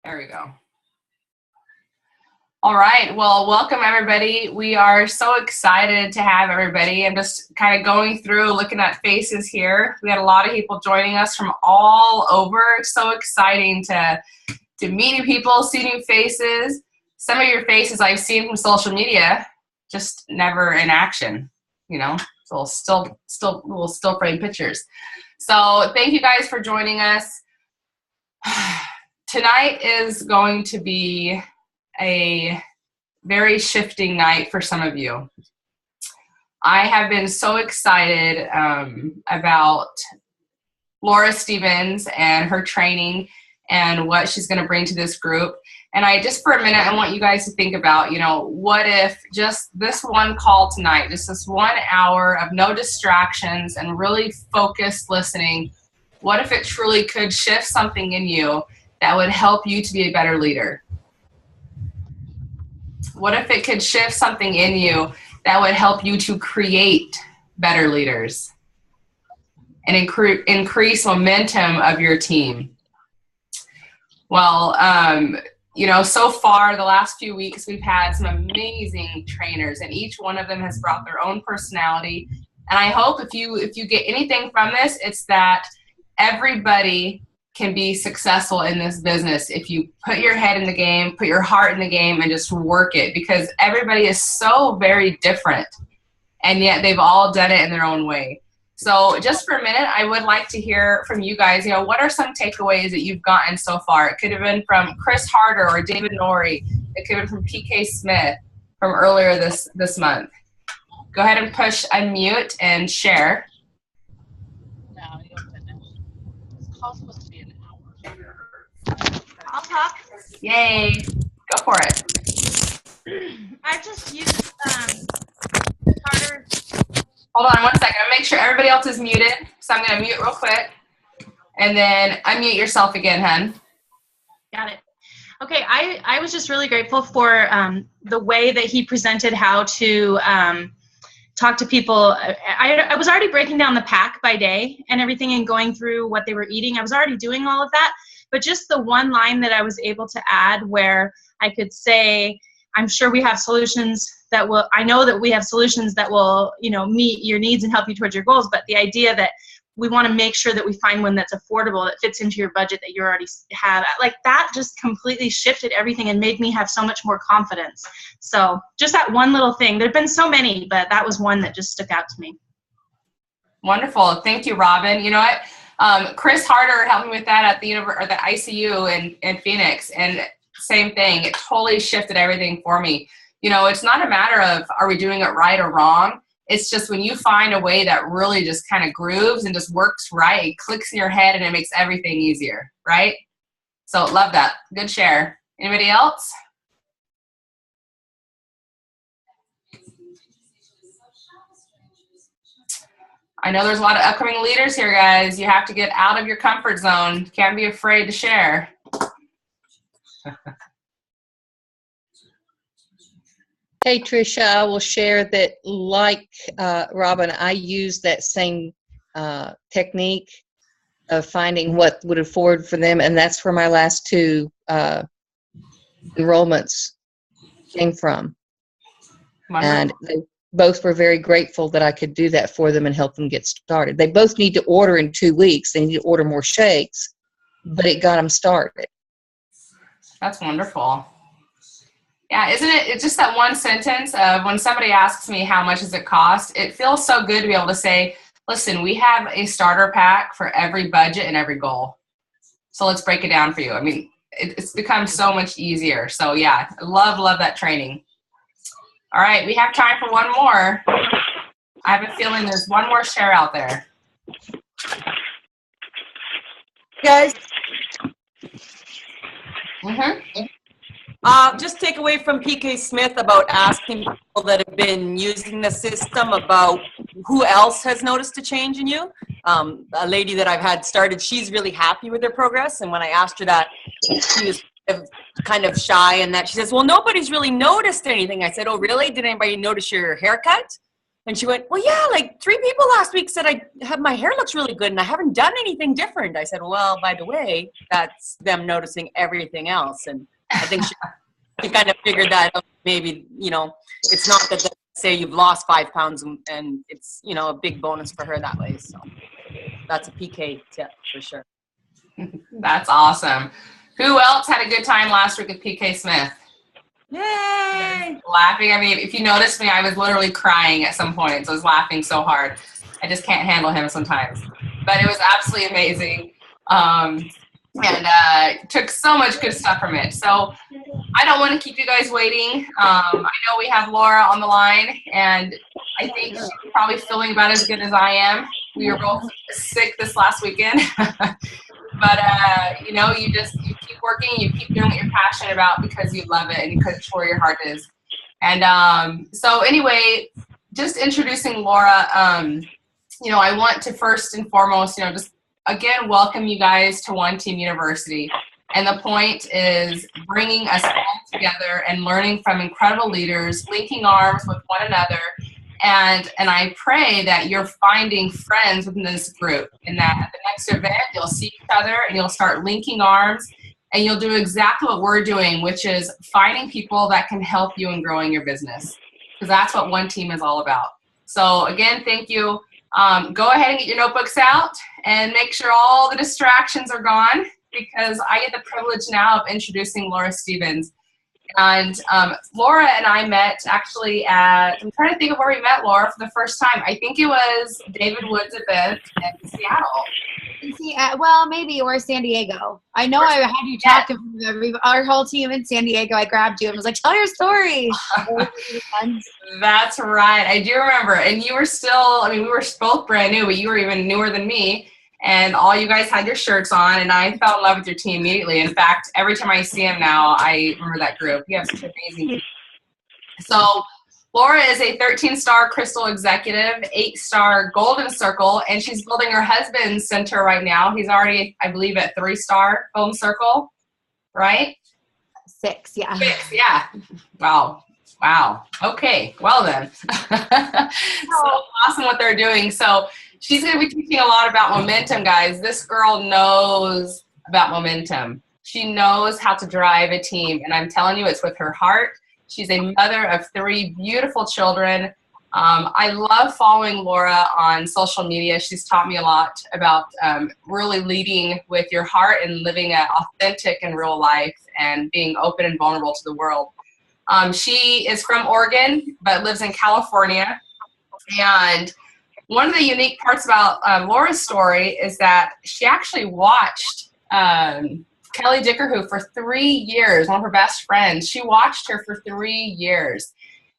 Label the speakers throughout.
Speaker 1: There we go. All right. Well, welcome everybody. We are so excited to have everybody. I'm just kind of going through, looking at faces here. We had a lot of people joining us from all over. It's so exciting to meet new people, see new faces. Some of your faces I've seen from social media, just never in action, you know, so little still frame pictures. So thank you guys for joining us. Tonight is going to be a very shifting night for some of you. I have been so excited about Laura Stevens and her training and what she's going to bring to this group. And just for a minute, I want you guys to think about, you know, what if just this one call tonight, just this 1 hour of no distractions and really focused listening, what if it truly could shift something in you that would help you to be a better leader? What if it could shift something in you that would help you to create better leaders and increase momentum of your team? Well, you know, so far the last few weeks we've had some amazing trainers, and each one of them has brought their own personality. And I hope if you get anything from this, it's that everybody can be successful in this business if you put your head in the game, put your heart in the game, and just work it, because everybody is so very different, and yet they've all done it in their own way. So just for a minute, I would like to hear from you guys, you know, what are some takeaways that you've gotten so far? It could have been from Chris Harder or David Norrie. It could have been from PK Smith from earlier this month. Go ahead and push unmute and share.
Speaker 2: No, you don't finish. This call's supposed to be an hour.
Speaker 3: I'll talk.
Speaker 1: Yay. Go for it.
Speaker 3: I just used Carter.
Speaker 1: Hold on one second. I'm going to make sure everybody else is muted. So I'm going to mute real quick. And then unmute yourself again, hun.
Speaker 3: Got it. Okay, I was just really grateful for the way that he presented how to talk to people. I was already breaking down the pack by day and everything and going through what they were eating. I was already doing all of that. But just the one line that I was able to add where I could say, I'm sure we have solutions that will, I know that we have solutions that will, you know, meet your needs and help you towards your goals. But the idea that we want to make sure that we find one that's affordable, that fits into your budget that you already have, like that just completely shifted everything and made me have so much more confidence. So just that one little thing. There've been so many, but that was one that just stuck out to me.
Speaker 1: Wonderful. Thank you, Robin. You know what? Chris Harder helped me with that at the ICU in Phoenix, and same thing. It totally shifted everything for me. You know, it's not a matter of are we doing it right or wrong. It's just when you find a way that really just kind of grooves and just works right, it clicks in your head and it makes everything easier, right? So love that. Good share. Anybody else? I know there's a lot of upcoming leaders here, guys. You have to get out of your comfort zone. Can't be afraid to share.
Speaker 4: Hey, Trisha, I will share that like Robin, I use that same technique of finding what would afford for them, and that's where my last two enrollments came from.
Speaker 1: Wonderful.
Speaker 4: And they both were very grateful that I could do that for them and help them get started. They both need to order in 2 weeks. They need to order more shakes, but it got them started.
Speaker 1: That's wonderful. Yeah, isn't it? It's just that one sentence of when somebody asks me how much does it cost, it feels so good to be able to say, listen, we have a starter pack for every budget and every goal. So let's break it down for you. I mean, it's become so much easier. So yeah, I love that training. All right, we have time for one more. I have a feeling there's one more share out there.
Speaker 5: Guys,
Speaker 6: Just take away from PK Smith about asking people that have been using the system about who else has noticed a change in you. A lady that I've had started, she's really happy with her progress. And when I asked her that, she was kind of shy and that she says, well, nobody's really noticed anything. I said, oh, really? Did anybody notice your haircut? And she went, well, yeah, like 3 people last week said my hair looks really good and I haven't done anything different. I said, well, by the way, that's them noticing everything else. And I think she kind of figured that out. Maybe, it's not that they say you've lost 5 pounds and it's, a big bonus for her that way. So that's a PK tip for sure.
Speaker 1: That's awesome. Who else had a good time last week with PK Smith?
Speaker 6: Yay!
Speaker 1: Laughing. I mean, if you noticed me, I was literally crying at some points. I was laughing so hard. I just can't handle him sometimes. But it was absolutely amazing. And took so much good stuff from it. So I don't want to keep you guys waiting. I know we have Laura on the line, and I think she's probably feeling about as good as I am. We were both sick this last weekend. But, you keep working, you keep doing what you're passionate about because you love it and because it's where your heart is. And so anyway, just introducing Laura, I want to first and foremost, just again, welcome you guys to One Team University. And the point is bringing us all together and learning from incredible leaders, linking arms with one another. And I pray that you're finding friends within this group and that at the next event, you'll see each other and you'll start linking arms and you'll do exactly what we're doing, which is finding people that can help you in growing your business, because that's what One Team is all about. So again, thank you. Go ahead and get your notebooks out and make sure all the distractions are gone, because I get the privilege now of introducing Laura Stevens. And Laura and I met actually I'm trying to think of where we met Laura for the first time. I think it was David Wood's event in Seattle.
Speaker 7: Well, maybe, or San Diego. I know I had you talking to our whole team in San Diego. I grabbed you and was like, tell your story.
Speaker 1: That's right. I do remember. And you were still, we were both brand new, but you were even newer than me. And all you guys had your shirts on, and I fell in love with your team immediately. In fact, every time I see him now, I remember that group. You have such an amazing team. So Laura is a 13-star Crystal Executive, 8-star Golden Circle, and she's building her husband's center right now. He's already, I believe, at 3-star Golden Circle, right?
Speaker 7: 6, yeah.
Speaker 1: 6, yeah. Wow. Okay, well then. So awesome what they're doing. So she's going to be teaching a lot about momentum, guys. This girl knows about momentum. She knows how to drive a team, and I'm telling you, it's with her heart. She's a mother of 3 beautiful children. I love following Laura on social media. She's taught me a lot about really leading with your heart and living an authentic and real life and being open and vulnerable to the world. She is from Oregon, but lives in California. And one of the unique parts about Laura's story is that she actually watched Kelly Dickerhoo for 3 years, one of her best friends. She watched her for 3 years.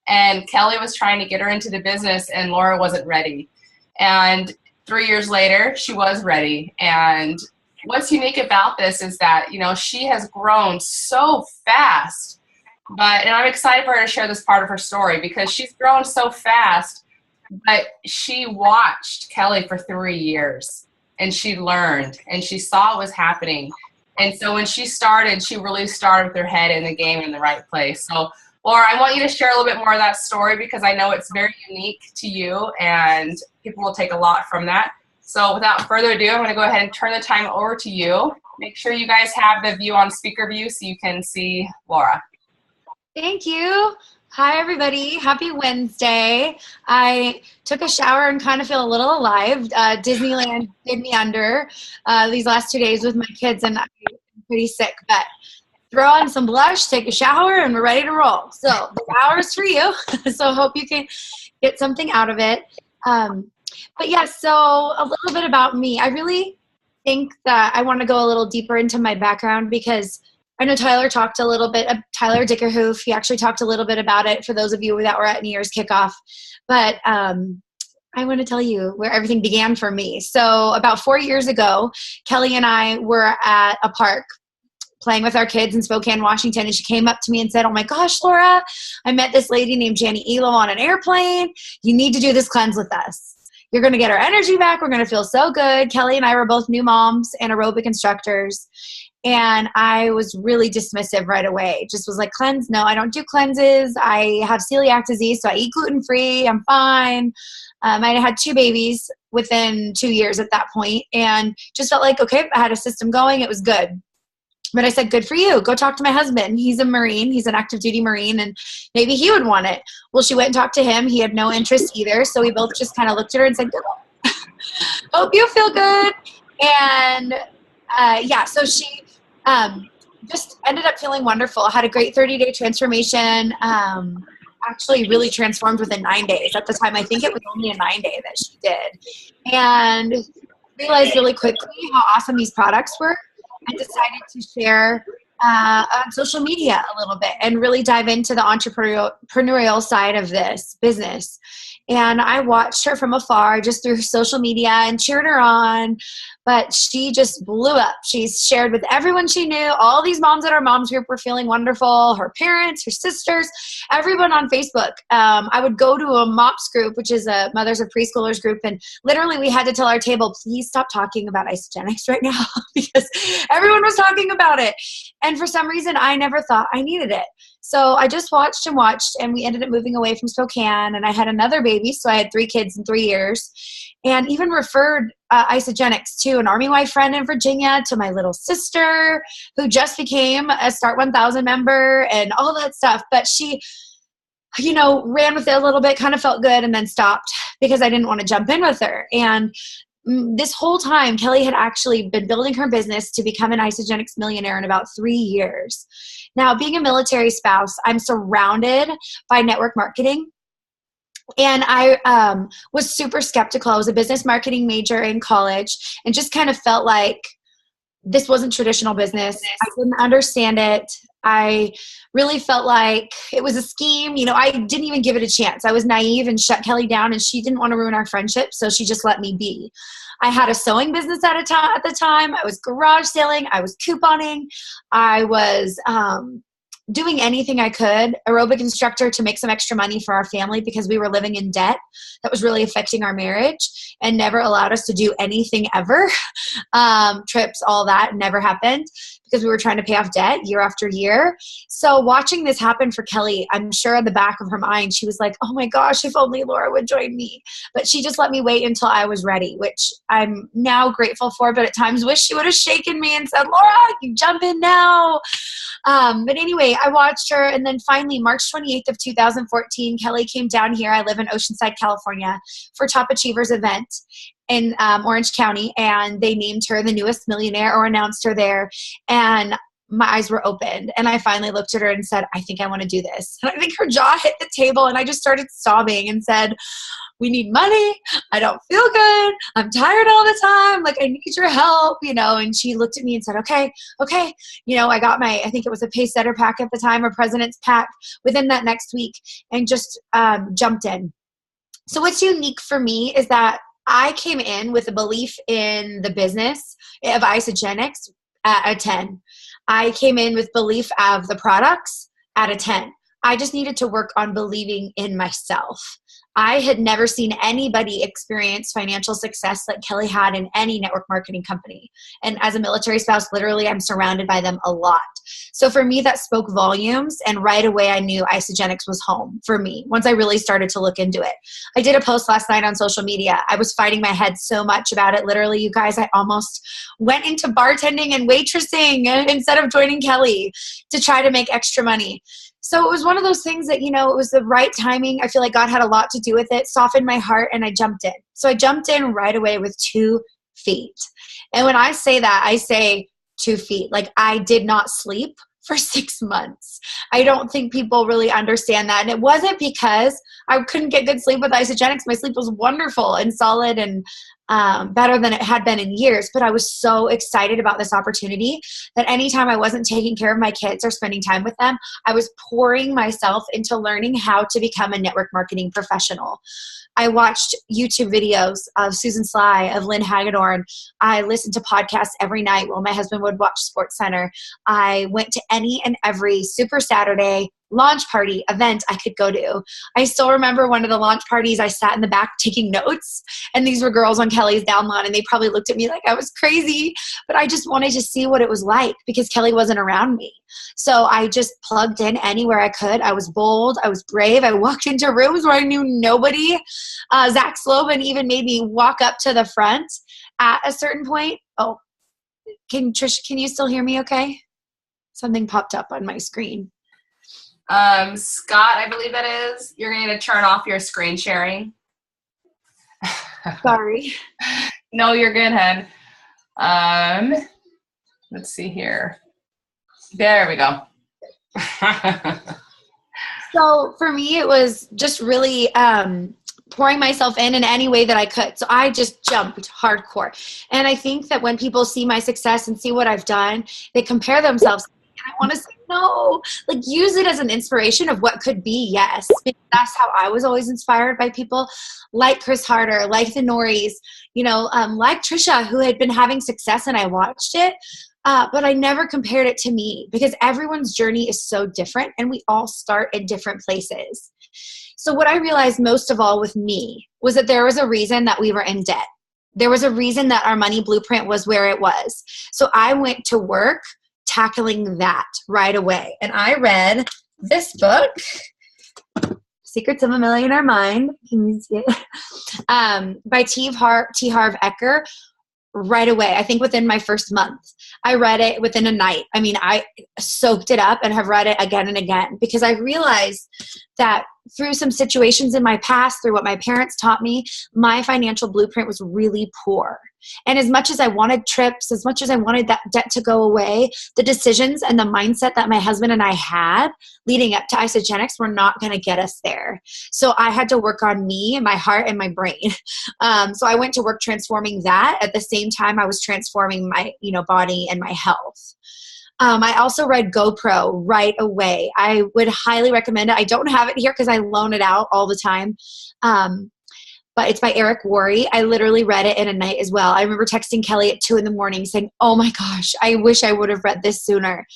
Speaker 1: And Kelly was trying to get her into the business, and Laura wasn't ready. And 3 years later, she was ready. And what's unique about this is that, she has grown so fast. And I'm excited for her to share this part of her story, because she's grown so fast. But she watched Kelly for 3 years, and she learned, and she saw what was happening. And so when she started, she really started with her head in the game in the right place. So, Laura, I want you to share a little bit more of that story, because I know it's very unique to you, and people will take a lot from that. So without further ado, I'm going to go ahead and turn the time over to you. Make sure you guys have the view on speaker view so you can see Laura.
Speaker 7: Thank you. Hi, everybody. Happy Wednesday. I took a shower and kind of feel a little alive. Disneyland did me under these last 2 days with my kids, and I'm pretty sick. But throw on some blush, take a shower, and we're ready to roll. So the hour is for you. So hope you can get something out of it. But yeah, so a little bit about me. I really think that I want to go a little deeper into my background, because I know Tyler talked a little bit, Tyler Dickerhoof, he actually talked a little bit about it for those of you that were at New Year's kickoff. But I want to tell you where everything began for me. So about 4 years ago, Kelly and I were at a park playing with our kids in Spokane, Washington, and she came up to me and said, oh my gosh, Laura, I met this lady named Jenny Elo on an airplane. You need to do this cleanse with us. You're going to get our energy back. We're going to feel so good. Kelly and I were both new moms and aerobic instructors. And I was really dismissive right away. Just was like, cleanse? No, I don't do cleanses. I have celiac disease, so I eat gluten-free. I'm fine. I had 2 babies within 2 years at that point, and just felt like, okay, I had a system going. It was good. But I said, good for you. Go talk to my husband. He's a Marine. He's an active duty Marine, and maybe he would want it. Well, she went and talked to him. He had no interest either. So we both just kind of looked at her and said, good. Hope you feel good. And so she just ended up feeling wonderful. Had a great 30-day transformation. Actually really transformed within 9 days. At the time, I think it was only a 9-day that she did. And realized really quickly how awesome these products were. I decided to share on social media a little bit and really dive into the entrepreneurial side of this business. And I watched her from afar just through social media and cheered her on, but she just blew up. She's shared with everyone she knew. All these moms at our mom's group were feeling wonderful. Her parents, her sisters, everyone on Facebook. I would go to a MOPS group, which is a Mothers of Preschoolers group, and literally we had to tell our table, please stop talking about Isagenix right now because everyone was talking about it. And for some reason, I never thought I needed it. So I just watched, and we ended up moving away from Spokane, and I had another baby, so I had 3 kids in 3 years, and even referred Isagenix to an Army wife friend in Virginia, to my little sister, who just became a Start 1000 member, and all that stuff. But she, ran with it a little bit, kind of felt good, and then stopped because I didn't want to jump in with her. And this whole time, Kelly had actually been building her business to become an Isagenix millionaire in about 3 years. Now, being a military spouse, I'm surrounded by network marketing. And I was super skeptical. I was a business marketing major in college and just kind of felt like this wasn't traditional business. I didn't understand it. I really felt like it was a scheme. I didn't even give it a chance. I was naive and shut Kelly down, and she didn't want to ruin our friendship, so she just let me be. I had a sewing business at the time. I was garage selling. I was couponing. I was doing anything I could, aerobic instructor to make some extra money for our family because we were living in debt that was really affecting our marriage and never allowed us to do anything ever. Trips, all that never happened because we were trying to pay off debt year after year. So watching this happen for Kelly, I'm sure in the back of her mind, she was like, oh my gosh, if only Laura would join me. But she just let me wait until I was ready, which I'm now grateful for, but at times wish she would have shaken me and said, Laura, you jump in now. But anyway, I watched her, and then finally, March 28th of 2014, Kelly came down here. I live in Oceanside, California, for Top Achievers event in Orange County, and they named her the newest millionaire or announced her there, and my eyes were opened, and I finally looked at her and said, I think I want to do this. And I think her jaw hit the table, and I just started sobbing and said, we need money. I don't feel good. I'm tired all the time. Like, I need your help, and she looked at me and said, okay. I got I think it was a Pacesetter pack at the time, or President's pack within that next week, and just jumped in. So what's unique for me is that I came in with a belief in the business of Isagenix at a 10. I came in with belief of the products at a 10. I just needed to work on believing in myself. I had never seen anybody experience financial success like Kelly had in any network marketing company. And as a military spouse, literally, I'm surrounded by them a lot. So for me, that spoke volumes. And right away, I knew Isagenix was home for me once I really started to look into it. I did a post last night on social media. I was fighting my head so much about it. Literally, you guys, I almost went into bartending and waitressing instead of joining Kelly to try to make extra money. So it was one of those things that, it was the right timing. I feel like God had a lot to do with it, softened my heart, and I jumped in. So I jumped in right away with 2 feet. And when I say that, I say 2 feet. Like, I did not sleep for 6 months. I don't think people really understand that. And it wasn't because I couldn't get good sleep with Isagenix. My sleep was wonderful and solid and better than it had been in years. But I was so excited about this opportunity that anytime I wasn't taking care of my kids or spending time with them, I was pouring myself into learning how to become a network marketing professional. I watched YouTube videos of Susan Sly, of Lynn Hagedorn. I listened to podcasts every night while my husband would watch SportsCenter. I went to any and every Super Saturday, launch party, event I could go to. I still remember one of the launch parties, I sat in the back taking notes, and these were girls on Kelly's downline, and they probably looked at me like I was crazy, but I just wanted to see what it was like because Kelly wasn't around me. So I just plugged in anywhere I could. I was bold. I was brave. I walked into rooms where I knew nobody. Zach Slovan even made me walk up to the front at a certain point. Oh, Trisha, can you still hear me okay? Something popped up on my screen.
Speaker 1: Scott, I believe that is. You're going to turn off your screen sharing.
Speaker 7: Sorry.
Speaker 1: No, you're good, hun. Let's see here. There we go.
Speaker 7: So for me, it was just really pouring myself in any way that I could. So I just jumped hardcore. And I think that when people see my success and see what I've done, they compare themselves. And I want to say, no, like use it as an inspiration of what could be, yes. Because that's how I was always inspired by people like Chris Harder, like the Norries, like Trisha, who had been having success and I watched it. But I never compared it to me because everyone's journey is so different and we all start in different places. So what I realized most of all with me was that there was a reason that we were in debt. There was a reason that our money blueprint was where it was. So I went to work tackling that right away. And I read this book, Secrets of a Millionaire Mind, can you see it? By T. Harv Eker. Right away. I think within my first month, I read it within a night. I mean, I soaked it up and have read it again and again because I realized that through some situations in my past, through what my parents taught me, my financial blueprint was really poor. And as much as I wanted trips, as much as I wanted that debt to go away, the decisions and the mindset that my husband and I had leading up to Isagenix were not going to get us there. So I had to work on me and my heart and my brain. So I went to work transforming that at the same time I was transforming my, body and my health. I also read GoPro right away. I would highly recommend it. I don't have it here because I loan it out all the time. But it's by Eric Worre. I literally read it in a night as well. I remember texting Kelly at 2 a.m. saying, oh my gosh, I wish I would have read this sooner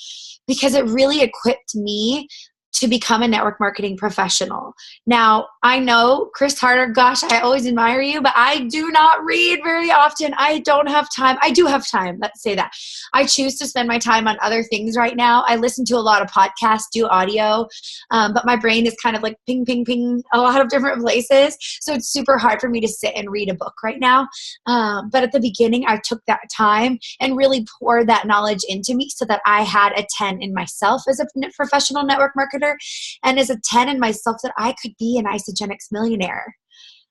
Speaker 7: because it really equipped me to become a network marketing professional. Now, I know, Chris Harder, gosh, I always admire you, but I do not read very often. I don't have time. I do have time. Let's say that. I choose to spend my time on other things right now. I listen to a lot of podcasts, do audio, but my brain is kind of like ping, ping, ping, a lot of different places. So it's super hard for me to sit and read a book right now. But at the beginning, I took that time and really poured that knowledge into me so that I had a 10 in myself as a professional network marketer. And as a 10 in myself that I could be an Isagenix millionaire.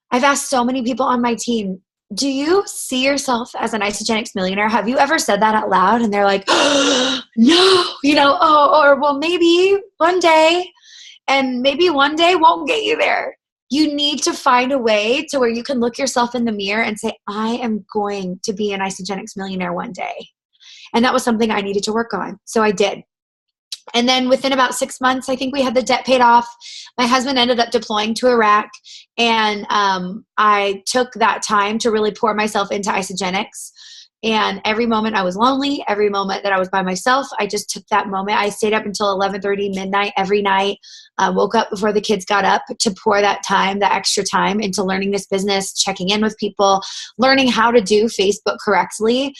Speaker 7: I've asked so many people on my team, do you see yourself as an Isagenix millionaire? Have you ever said that out loud? And they're like, oh, no, or well, maybe one day, and maybe one day won't get you there. You need to find a way to where you can look yourself in the mirror and say, I am going to be an Isagenix millionaire one day. And that was something I needed to work on. So I did. And then within about 6 months, I think we had the debt paid off. My husband ended up deploying to Iraq. And I took that time to really pour myself into Isagenix. And every moment I was lonely, every moment that I was by myself, I just took that moment. I stayed up until 11:30 midnight every night, woke up before the kids got up to pour that time, that extra time into learning this business, checking in with people, learning how to do Facebook correctly,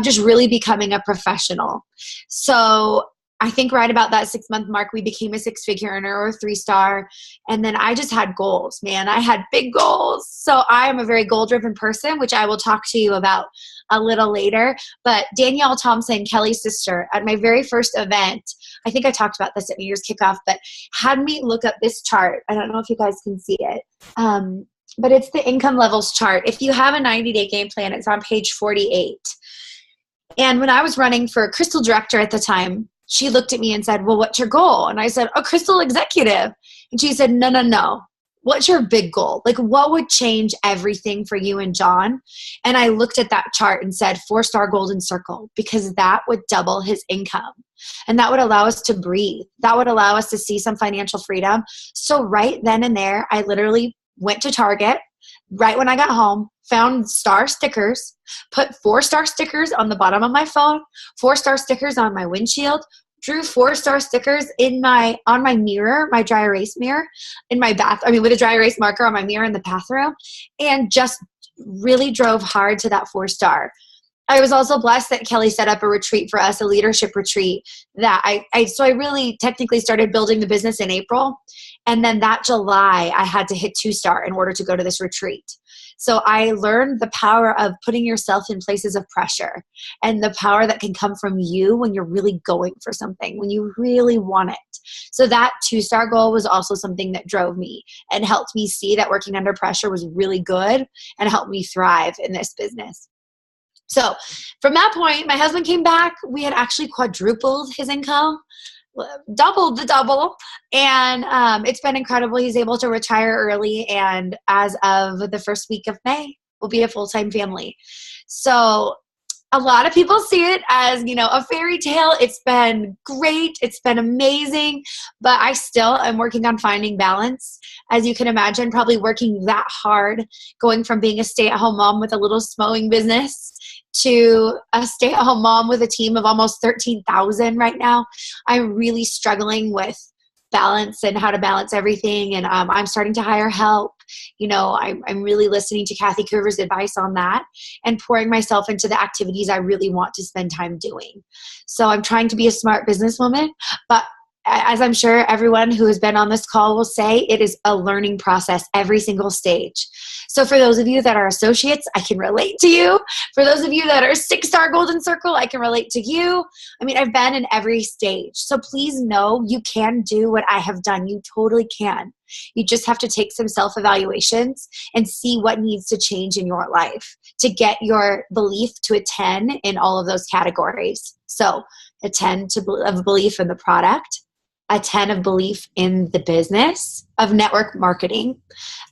Speaker 7: just really becoming a professional. So I think right about that 6-month mark, we became a 6-figure earner or 3-star. And then I just had goals, man. I had big goals. So I am a very goal-driven person, which I will talk to you about a little later. But Danielle Thompson, Kelly's sister, at my very first event, I think I talked about this at New Year's kickoff, but had me look up this chart. I don't know if you guys can see it. But it's the income levels chart. If you have a 90-day game plan, it's on page 48. And when I was running for Crystal Director at the time, she looked at me and said, well, what's your goal? And I said, a Crystal Executive. And she said, no. What's your big goal? Like, what would change everything for you and John? And I looked at that chart and said, 4-star golden circle, because that would double his income. And that would allow us to breathe. That would allow us to see some financial freedom. So right then and there, I literally went to Target right when I got home, found star stickers, put 4-star stickers on the bottom of my phone, 4-star stickers on my windshield, drew 4-star stickers on my mirror, my dry erase mirror in my with a dry erase marker on my mirror in the bathroom, and just really drove hard to that 4-star. I was also blessed that Kelly set up a retreat for us, a leadership retreat that so I really technically started building the business in April. And then that July, I had to hit 2-star in order to go to this retreat. So I learned the power of putting yourself in places of pressure and the power that can come from you when you're really going for something, when you really want it. So that 2-star goal was also something that drove me and helped me see that working under pressure was really good and helped me thrive in this business. So from that point, my husband came back. We had actually quadrupled his income, doubled the double, and it's been incredible. He's able to retire early, and as of the first week of May, we'll be a full-time family. So a lot of people see it as, a fairy tale. It's been great. It's been amazing, but I still am working on finding balance. As you can imagine, probably working that hard, going from being a stay-at-home mom with a little mowing business to a stay-at-home mom with a team of almost 13,000 right now. I'm really struggling with balance and how to balance everything. And I'm starting to hire help. I'm really listening to Kathy Coover's advice on that and pouring myself into the activities I really want to spend time doing. So I'm trying to be a smart businesswoman, but as I'm sure everyone who has been on this call will say, it is a learning process every single stage. So for those of you that are associates, I can relate to you. For those of you that are 6-star golden circle, I can relate to you. I've been in every stage. So please know you can do what I have done. You totally can. You just have to take some self-evaluations and see what needs to change in your life to get your belief to a 10 in all of those categories. So a 10 of belief in the product, a 10 of belief in the business of network marketing,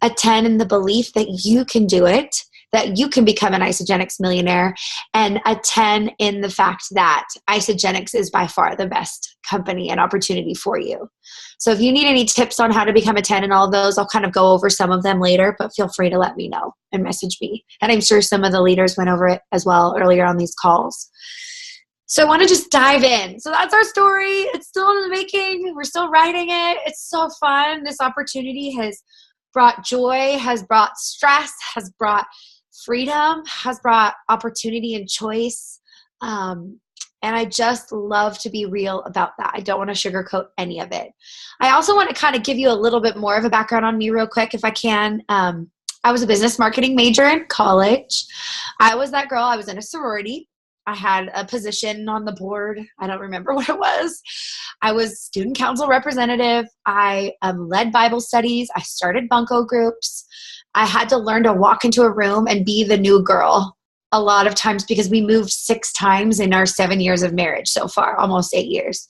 Speaker 7: a 10 in the belief that you can do it, that you can become an Isagenix millionaire, and a 10 in the fact that Isagenix is by far the best company and opportunity for you. So if you need any tips on how to become a 10 in all of those, I'll kind of go over some of them later, but feel free to let me know and message me. And I'm sure some of the leaders went over it as well earlier on these calls. So I want to just dive in. So that's our story. It's still in the making. We're still writing it. It's so fun. This opportunity has brought joy, has brought stress, has brought freedom, has brought opportunity and choice. And I just love to be real about that. I don't want to sugarcoat any of it. I also want to kind of give you a little bit more of a background on me real quick, if I can. I was a business marketing major in college. I was that girl. I was in a sorority. I had a position on the board. I don't remember what it was. I was student council representative. I led Bible studies. I started bunco groups. I had to learn to walk into a room and be the new girl a lot of times because we moved 6 times in our 7 years of marriage so far, almost 8 years.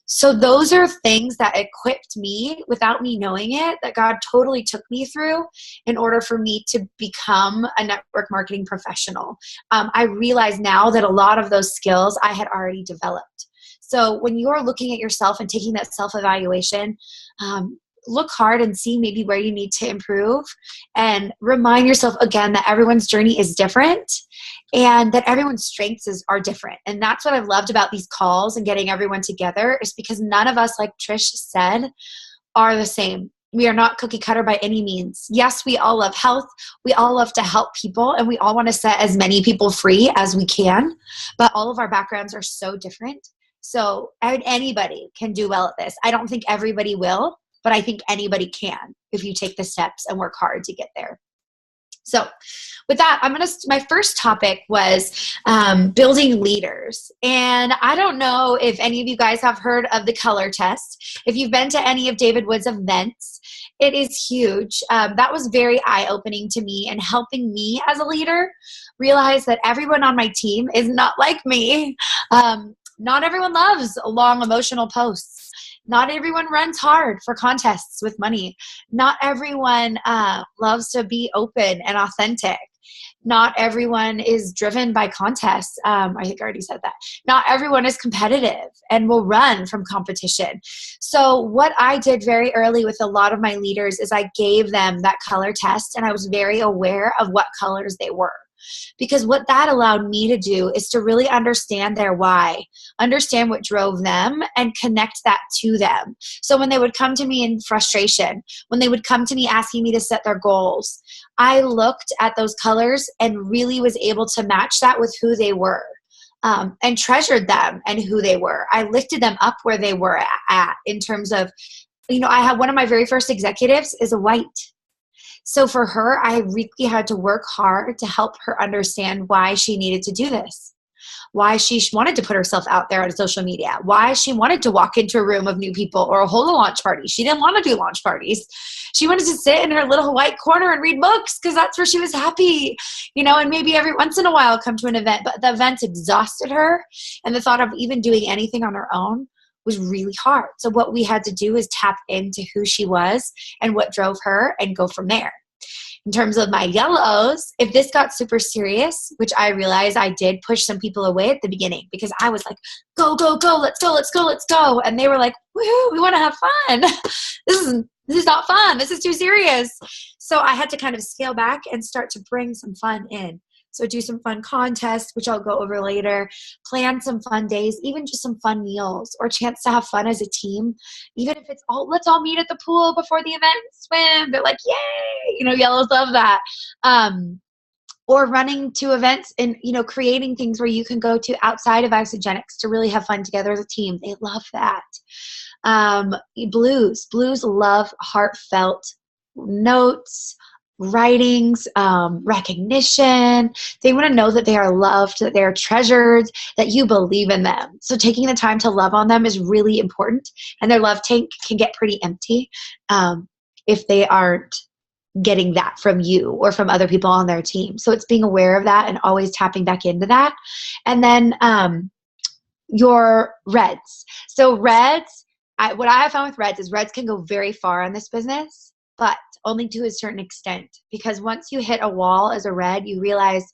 Speaker 7: So those are things that equipped me without me knowing it, that God totally took me through in order for me to become a network marketing professional. I realize now that a lot of those skills I had already developed. So when you're looking at yourself and taking that self-evaluation, look hard and see maybe where you need to improve, and remind yourself again that everyone's journey is different and that everyone's strengths are different. And that's what I've loved about these calls and getting everyone together, is because none of us, like Trish said, are the same. We are not cookie cutter by any means. Yes, we all love health. We all love to help people, and we all want to set as many people free as we can, but all of our backgrounds are so different. So anybody can do well at this. I don't think everybody will, but I think anybody can if you take the steps and work hard to get there. So with that, my first topic was building leaders. And I don't know if any of you guys have heard of the color test. If you've been to any of David Wood's events, it is huge. That was very eye-opening to me and helping me as a leader realize that everyone on my team is not like me. Not everyone loves long emotional posts. Not everyone runs hard for contests with money. Not everyone loves to be open and authentic. Not everyone is driven by contests. I think I already said that. Not everyone is competitive and will run from competition. So what I did very early with a lot of my leaders is I gave them that color test, and I was very aware of what colors they were. Because what that allowed me to do is to really understand their why, understand what drove them, and connect that to them. So when they would come to me in frustration, when they would come to me asking me to set their goals, I looked at those colors and really was able to match that with who they were. And treasured them and who they were. I lifted them up where they were at in terms of, I have one of my very first executives is a white. So for her, I really had to work hard to help her understand why she needed to do this, why she wanted to put herself out there on social media, why she wanted to walk into a room of new people or hold a launch party. She didn't want to do launch parties. She wanted to sit in her little white corner and read books because that's where she was happy, and maybe every once in a while come to an event, but the events exhausted her. And the thought of even doing anything on her own was really hard. So what we had to do is tap into who she was and what drove her and go from there. In terms of my yellows, if this got super serious, which I realized I did push some people away at the beginning because I was like, go, go, go, let's go, let's go, let's go. And they were like, woohoo, we want to have fun. This is not fun. This is too serious. So I had to kind of scale back and start to bring some fun in. So do some fun contests, which I'll go over later, plan some fun days, even just some fun meals or chance to have fun as a team. Even if it's let's all meet at the pool before the event and swim. They're like, yay, yellows love that. Or running to events and, creating things where you can go to outside of Isagenix to really have fun together as a team. They love that. Blues love heartfelt notes, writings, recognition. They want to know that they are loved, that they are treasured, that you believe in them. So taking the time to love on them is really important. And their love tank can get pretty empty if they aren't getting that from you or from other people on their team. So it's being aware of that and always tapping back into that. And then your reds. So reds, what I have found with reds is reds can go very far in this business, but only to a certain extent. Because once you hit a wall as a red, you realize,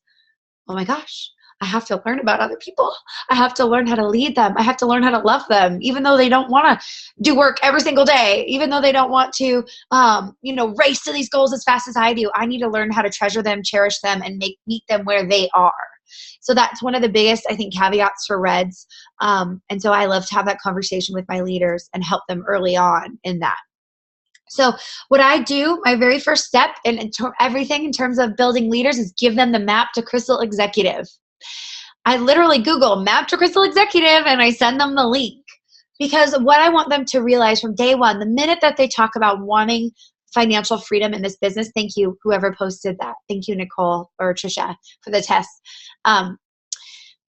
Speaker 7: oh my gosh, I have to learn about other people. I have to learn how to lead them. I have to learn how to love them, even though they don't want to do work every single day, even though they don't want to, race to these goals as fast as I do. I need to learn how to treasure them, cherish them, and meet them where they are. So that's one of the biggest, I think, caveats for reds. And so I love to have that conversation with my leaders and help them early on in that. So what I do, my very first step in everything in terms of building leaders is give them the map to Crystal Executive. I literally Google map to Crystal Executive and I send them the link. Because what I want them to realize from day one, the minute that they talk about wanting financial freedom in this business, thank you, whoever posted that. Thank you, Nicole or Trisha, for the test.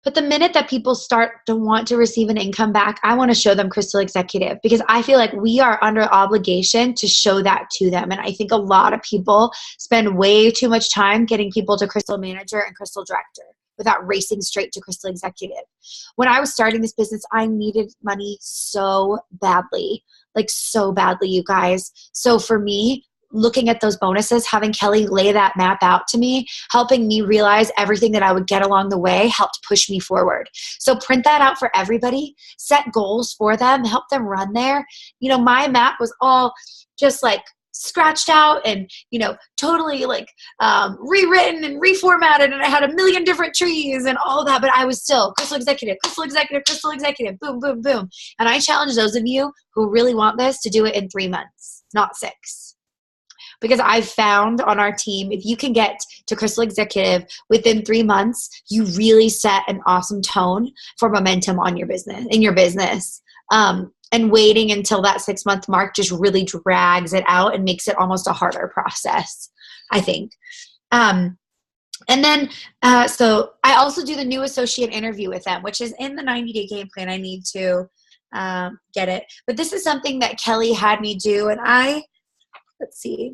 Speaker 7: But the minute that people start to want to receive an income back, I want to show them Crystal Executive because I feel like we are under obligation to show that to them. And I think a lot of people spend way too much time getting people to Crystal Manager and Crystal Director without racing straight to Crystal Executive. When I was starting this business, I needed money so badly, you guys. So for me, looking at those bonuses, having Kelly lay that map out to me, helping me realize everything that I would get along the way helped push me forward. So print that out for everybody, set goals for them, help them run there. My map was all just scratched out and, totally rewritten and reformatted, and I had a million different trees and all that, but I was still Crystal Executive, Crystal Executive, Crystal Executive, boom, boom, boom. And I challenge those of you who really want this to do it in 3 months, not 6. Because I've found on our team, if you can get to Crystal Executive within 3 months, you really set an awesome tone for momentum on your business. And waiting until that 6-month mark just really drags it out and makes it almost a harder process, I think. And then, so I also do the new associate interview with them, which is in the 90-day game plan. I need to get it. But this is something that Kelly had me do, and let's see.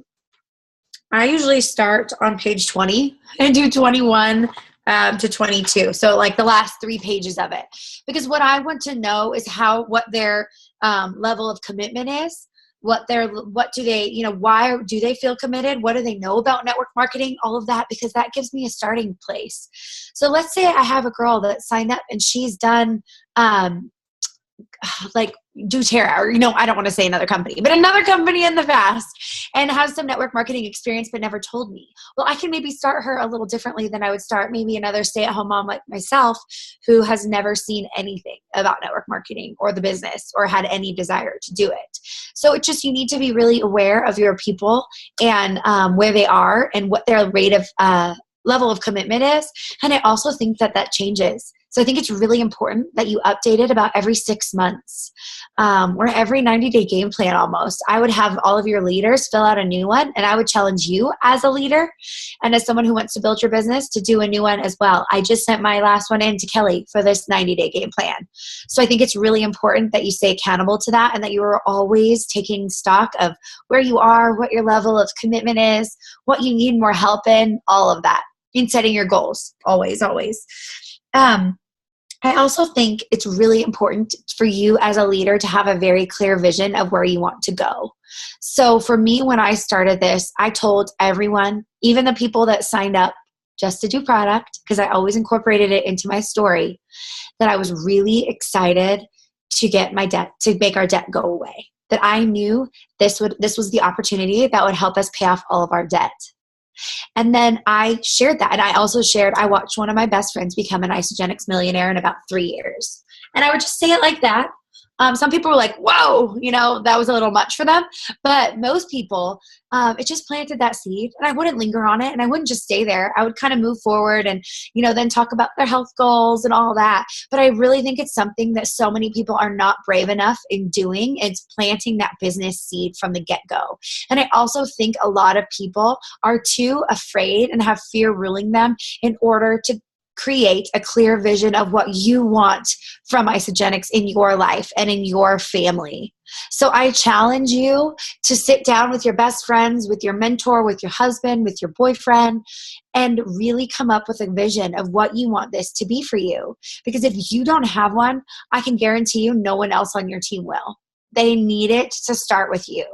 Speaker 7: I usually start on page 20 and do 21 to 22. So the last 3 pages of it. Because what I want to know is what their level of commitment is. What do they, why do they feel committed? What do they know about network marketing? All of that, because that gives me a starting place. So let's say I have a girl that signed up and she's done doTERRA, or, I don't want to say another company, but another company in the past, and has some network marketing experience but never told me. Well, I can maybe start her a little differently than I would start maybe another stay-at-home mom like myself who has never seen anything about network marketing or the business or had any desire to do it. So it's just, you need to be really aware of your people and where they are and what their rate of level of commitment is. And I also think that changes. So I think it's really important that you update it about every 6 months or every 90-day game plan almost. I would have all of your leaders fill out a new one, and I would challenge you as a leader and as someone who wants to build your business to do a new one as well. I just sent my last one in to Kelly for this 90-day game plan. So I think it's really important that you stay accountable to that and that you are always taking stock of where you are, what your level of commitment is, what you need more help in, all of that in setting your goals. Always, always. I also think it's really important for you as a leader to have a very clear vision of where you want to go. So for me, when I started this, I told everyone, even the people that signed up just to do product, because I always incorporated it into my story, that I was really excited to get my debt, to make our debt go away. That I knew this was the opportunity that would help us pay off all of our debt. And then I shared that. And I also shared, I watched one of my best friends become an Isagenix millionaire in about 3 years. And I would just say it like that. Some people were like, whoa, that was a little much for them. But most people, it just planted that seed. And I wouldn't linger on it. And I wouldn't just stay there. I would kind of move forward and, then talk about their health goals and all that. But I really think it's something that so many people are not brave enough in doing. It's planting that business seed from the get-go. And I also think a lot of people are too afraid and have fear ruling them in order to create a clear vision of what you want from Isagenix in your life and in your family. So I challenge you to sit down with your best friends, with your mentor, with your husband, with your boyfriend, and really come up with a vision of what you want this to be for you. Because if you don't have one, I can guarantee you no one else on your team will. They need it to start with you.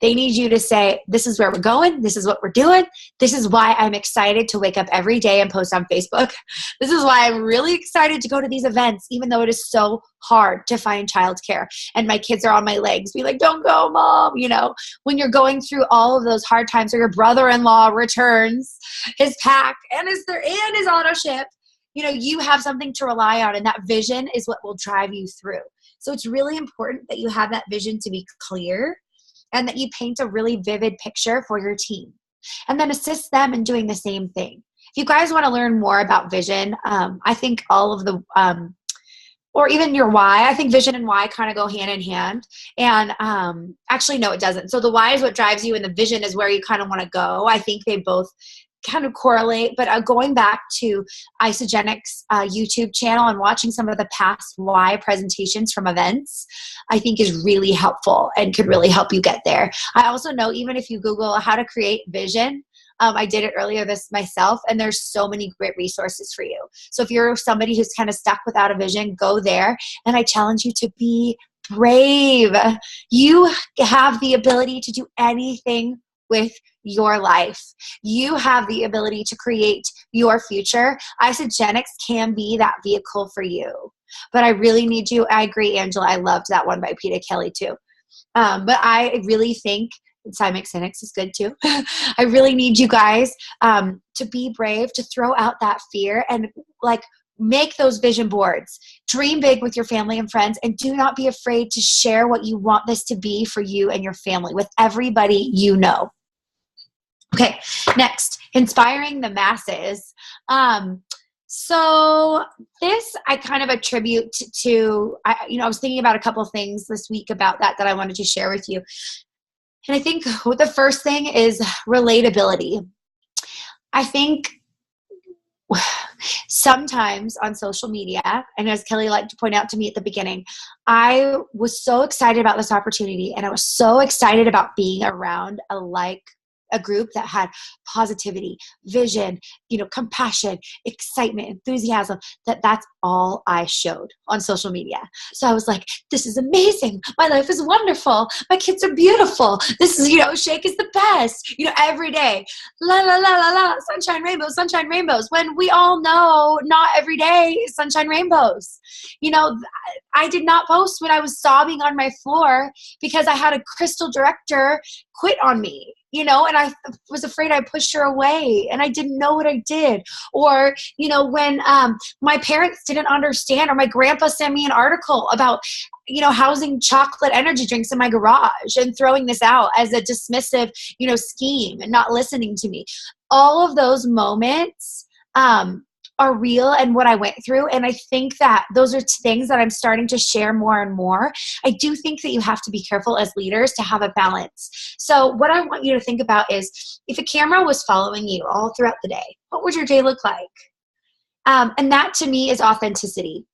Speaker 7: They need you to say, this is where we're going. This is what we're doing. This is why I'm excited to wake up every day and post on Facebook. This is why I'm really excited to go to these events, even though it is so hard to find childcare. And my kids are on my legs. Be like, don't go, Mom. When you're going through all of those hard times, or your brother-in-law returns his pack and his auto ship, you have something to rely on. And that vision is what will drive you through. So it's really important that you have that vision to be clear, and that you paint a really vivid picture for your team. And then assist them in doing the same thing. If you guys want to learn more about vision, I think all of the, or even your why, I think vision and why kind of go hand in hand. And actually, no, it doesn't. So the why is what drives you, and the vision is where you kind of want to go. I think they both kind of correlate, but going back to Isagenix YouTube channel and watching some of the past why presentations from events, I think is really helpful and could really help you get there. I also know, even if you Google how to create vision, I did it earlier this myself, and there's so many great resources for you. So if you're somebody who's kind of stuck without a vision, go there. And I challenge you to be brave. You have the ability to do anything with your life. You have the ability to create your future. Isagenix can be that vehicle for you. But I really need you. I agree, Angela. I loved that one by Peter Kelly too. But I really think Isagenix is good too. I really need you guys to be brave, to throw out that fear, and make those vision boards. Dream big with your family and friends, and do not be afraid to share what you want this to be for you and your family with everybody you know. Okay, next, inspiring the masses. So this I kind of attribute to, I was thinking about a couple of things this week about that I wanted to share with you. And I think the first thing is relatability. I think sometimes on social media, and as Kelly liked to point out to me at the beginning, I was so excited about this opportunity, and I was so excited about being around a a group that had positivity, vision, compassion, excitement, enthusiasm, that's all I showed on social media. So I was like, this is amazing. My life is wonderful. My kids are beautiful. This is, Shake is the best, every day. La, la, la, la, la, sunshine, rainbows, when we all know not every day is sunshine, rainbows. I did not post when I was sobbing on my floor because I had a crystal director quit on me. And I was afraid I pushed her away and I didn't know what I did. Or, when my parents didn't understand, or my grandpa sent me an article about, housing chocolate energy drinks in my garage and throwing this out as a dismissive, scheme and not listening to me. All of those moments, are real and what I went through. And I think that those are things that I'm starting to share more and more. I do think that you have to be careful as leaders to have a balance. So what I want you to think about is, if a camera was following you all throughout the day, what would your day look like? And that to me is authenticity.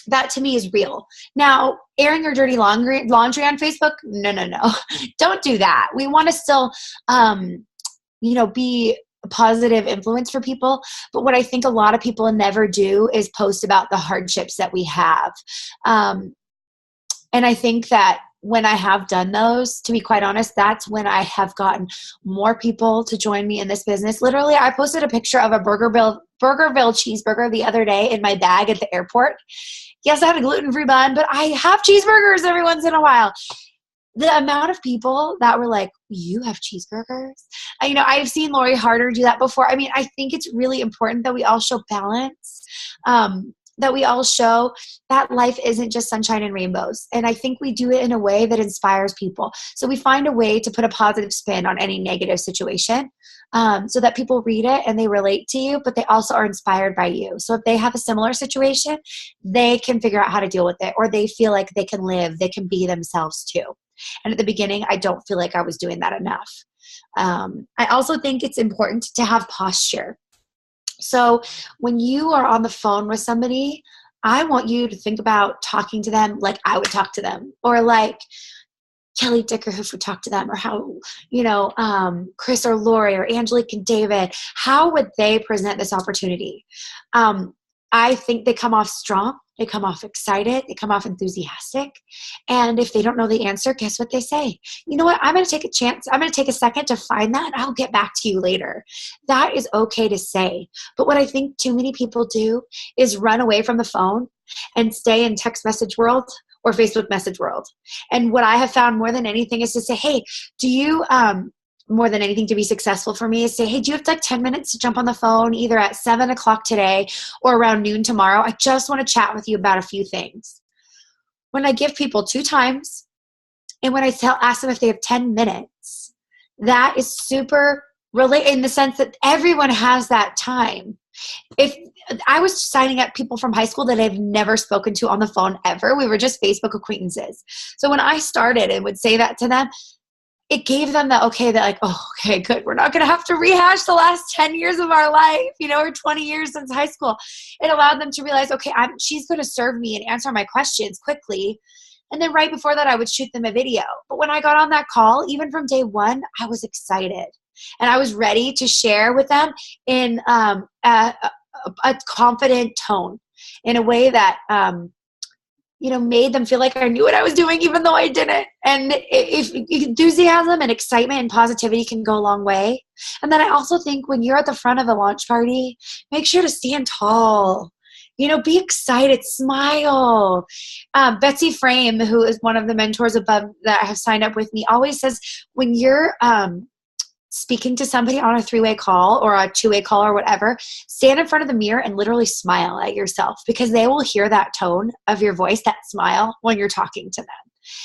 Speaker 7: That to me is real. Now, airing your dirty laundry on Facebook? No. Don't do that. We want to still, be a positive influence for people. But what I think a lot of people never do is post about the hardships that we have. And I think that when I have done those, to be quite honest, that's when I have gotten more people to join me in this business. Literally, I posted a picture of a Burgerville cheeseburger the other day in my bag at the airport. Yes, I have a gluten-free bun, but I have cheeseburgers every once in a while. The amount of people that were like, you have cheeseburgers? I've seen Lori Harder do that before. I think it's really important that we all show balance, that we all show that life isn't just sunshine and rainbows. And I think we do it in a way that inspires people. So we find a way to put a positive spin on any negative situation, so that people read it and they relate to you, but they also are inspired by you. So if they have a similar situation, they can figure out how to deal with it, or they feel like they can be themselves too. And at the beginning, I don't feel like I was doing that enough. I also think it's important to have posture. So when you are on the phone with somebody, I want you to think about talking to them like I would talk to them, or like Kelly Dickerhoof would talk to them, or how, Chris or Lori or Angelique and David, how would they present this opportunity? I think they come off strong. They come off excited. They come off enthusiastic. And if they don't know the answer, guess what they say? You know what? I'm going to take a chance. I'm going to take a second to find that, and I'll get back to you later. That is okay to say. But what I think too many people do is run away from the phone and stay in text message world or Facebook message world. And what I have found more than anything is to say, hey, do you, more than anything to be successful for me, is say, hey, do you have like 10 minutes to jump on the phone either at 7 o'clock today or around noon tomorrow? I just want to chat with you about a few things. When I give people 2 times, and when I ask them if they have 10 minutes, that is super related in the sense that everyone has that time. If I was signing up people from high school that I've never spoken to on the phone ever, we were just Facebook acquaintances. So when I started and would say that to them, it gave them that, okay, they're like, oh, okay, good. We're not going to have to rehash the last 10 years of our life, or 20 years since high school. It allowed them to realize, okay, she's going to serve me and answer my questions quickly. And then right before that, I would shoot them a video. But when I got on that call, even from day one, I was excited. And I was ready to share with them in a confident tone, in a way that made them feel like I knew what I was doing, even though I didn't. And if enthusiasm and excitement and positivity can go a long way. And then I also think when you're at the front of a launch party, make sure to stand tall. Be excited, smile. Betsy Frame, who is one of the mentors above that have signed up with me, always says when you're speaking to somebody on a 3-way call or a 2-way call or whatever, stand in front of the mirror and literally smile at yourself, because they will hear that tone of your voice, that smile, when you're talking to them.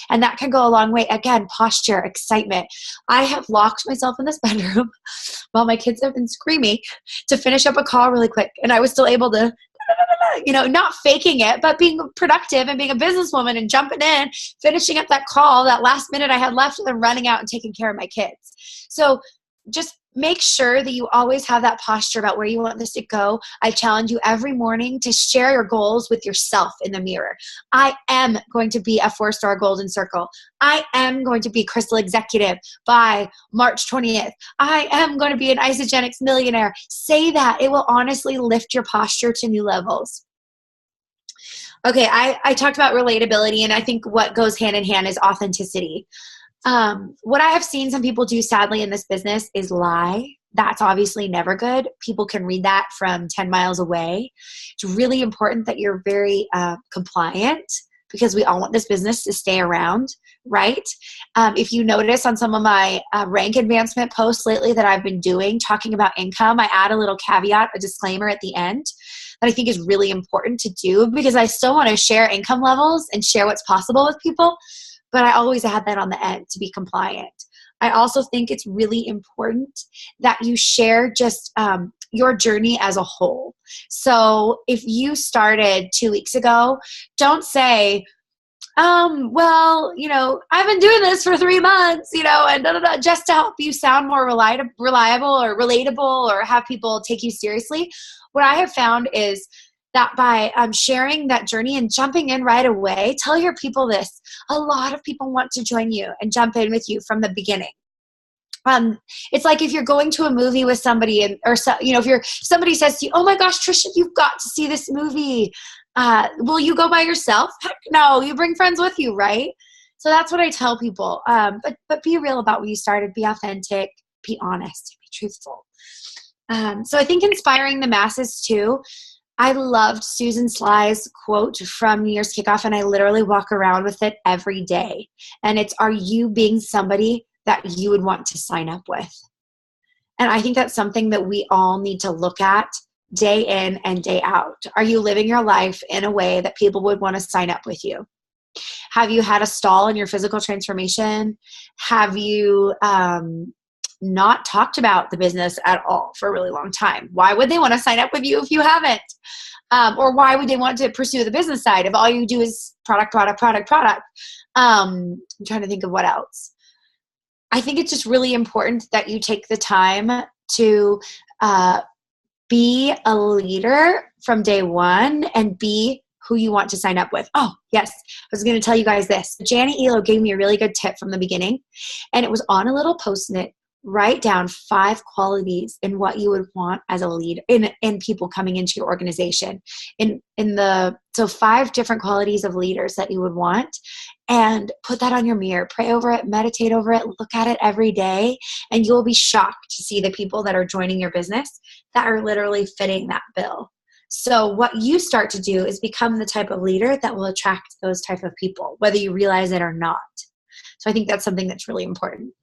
Speaker 7: And that can go a long way. Again, posture, excitement. I have locked myself in this bedroom while my kids have been screaming to finish up a call really quick. And I was still able to, not faking it, but being productive and being a businesswoman and jumping in, finishing up that call, that last minute I had left, and then running out and taking care of my kids. So just make sure that you always have that posture about where you want this to go. I challenge you every morning to share your goals with yourself in the mirror. I am going to be a 4-star golden circle. I am going to be Crystal Executive by March 20th. I am going to be an Isagenix millionaire. Say that. It will honestly lift your posture to new levels. Okay, I talked about relatability, and I think what goes hand in hand is authenticity. What I have seen some people do sadly in this business is lie. That's obviously never good. People can read that from 10 miles away. It's really important that you're very compliant, because we all want this business to stay around, right? If you notice on some of my rank advancement posts lately that I've been doing, talking about income, I add a little caveat, a disclaimer at the end that I think is really important to do, because I still want to share income levels and share what's possible with people. But I always add that on the end to be compliant. I also think it's really important that you share just your journey as a whole. So if you started 2 weeks ago, don't say, well, I've been doing this for 3 months, and just to help you sound more reliable or relatable or have people take you seriously. What I have found is that by sharing that journey and jumping in right away, tell your people this. A lot of people want to join you and jump in with you from the beginning. It's like if you're going to a movie with somebody, if somebody says to you, "Oh my gosh, Trisha, you've got to see this movie. Will you go by yourself?" Heck no, you bring friends with you, right? So that's what I tell people. But be real about when you started. Be authentic. Be honest. Be truthful. So I think inspiring the masses too. I loved Susan Sly's quote from New Year's Kickoff, and I literally walk around with it every day. And it's, are you being somebody that you would want to sign up with? And I think that's something that we all need to look at day in and day out. Are you living your life in a way that people would want to sign up with you? Have you had a stall in your physical transformation? Have you not talked about the business at all for a really long time? Why would they want to sign up with you if you haven't? Or why would they want to pursue the business side if all you do is product? I'm trying to think of what else. I think it's just really important that you take the time to be a leader from day one and be who you want to sign up with. Oh, yes. I was going to tell you guys this. Janet Elo gave me a really good tip from the beginning, and it was on a little Post-it. Write down 5 qualities in what you would want as a leader in people coming into your organization. So 5 different qualities of leaders that you would want, and put that on your mirror. Pray over it, meditate over it, look at it every day, and you'll be shocked to see the people that are joining your business that are literally fitting that bill. So what you start to do is become the type of leader that will attract those type of people, whether you realize it or not. So I think that's something that's really important.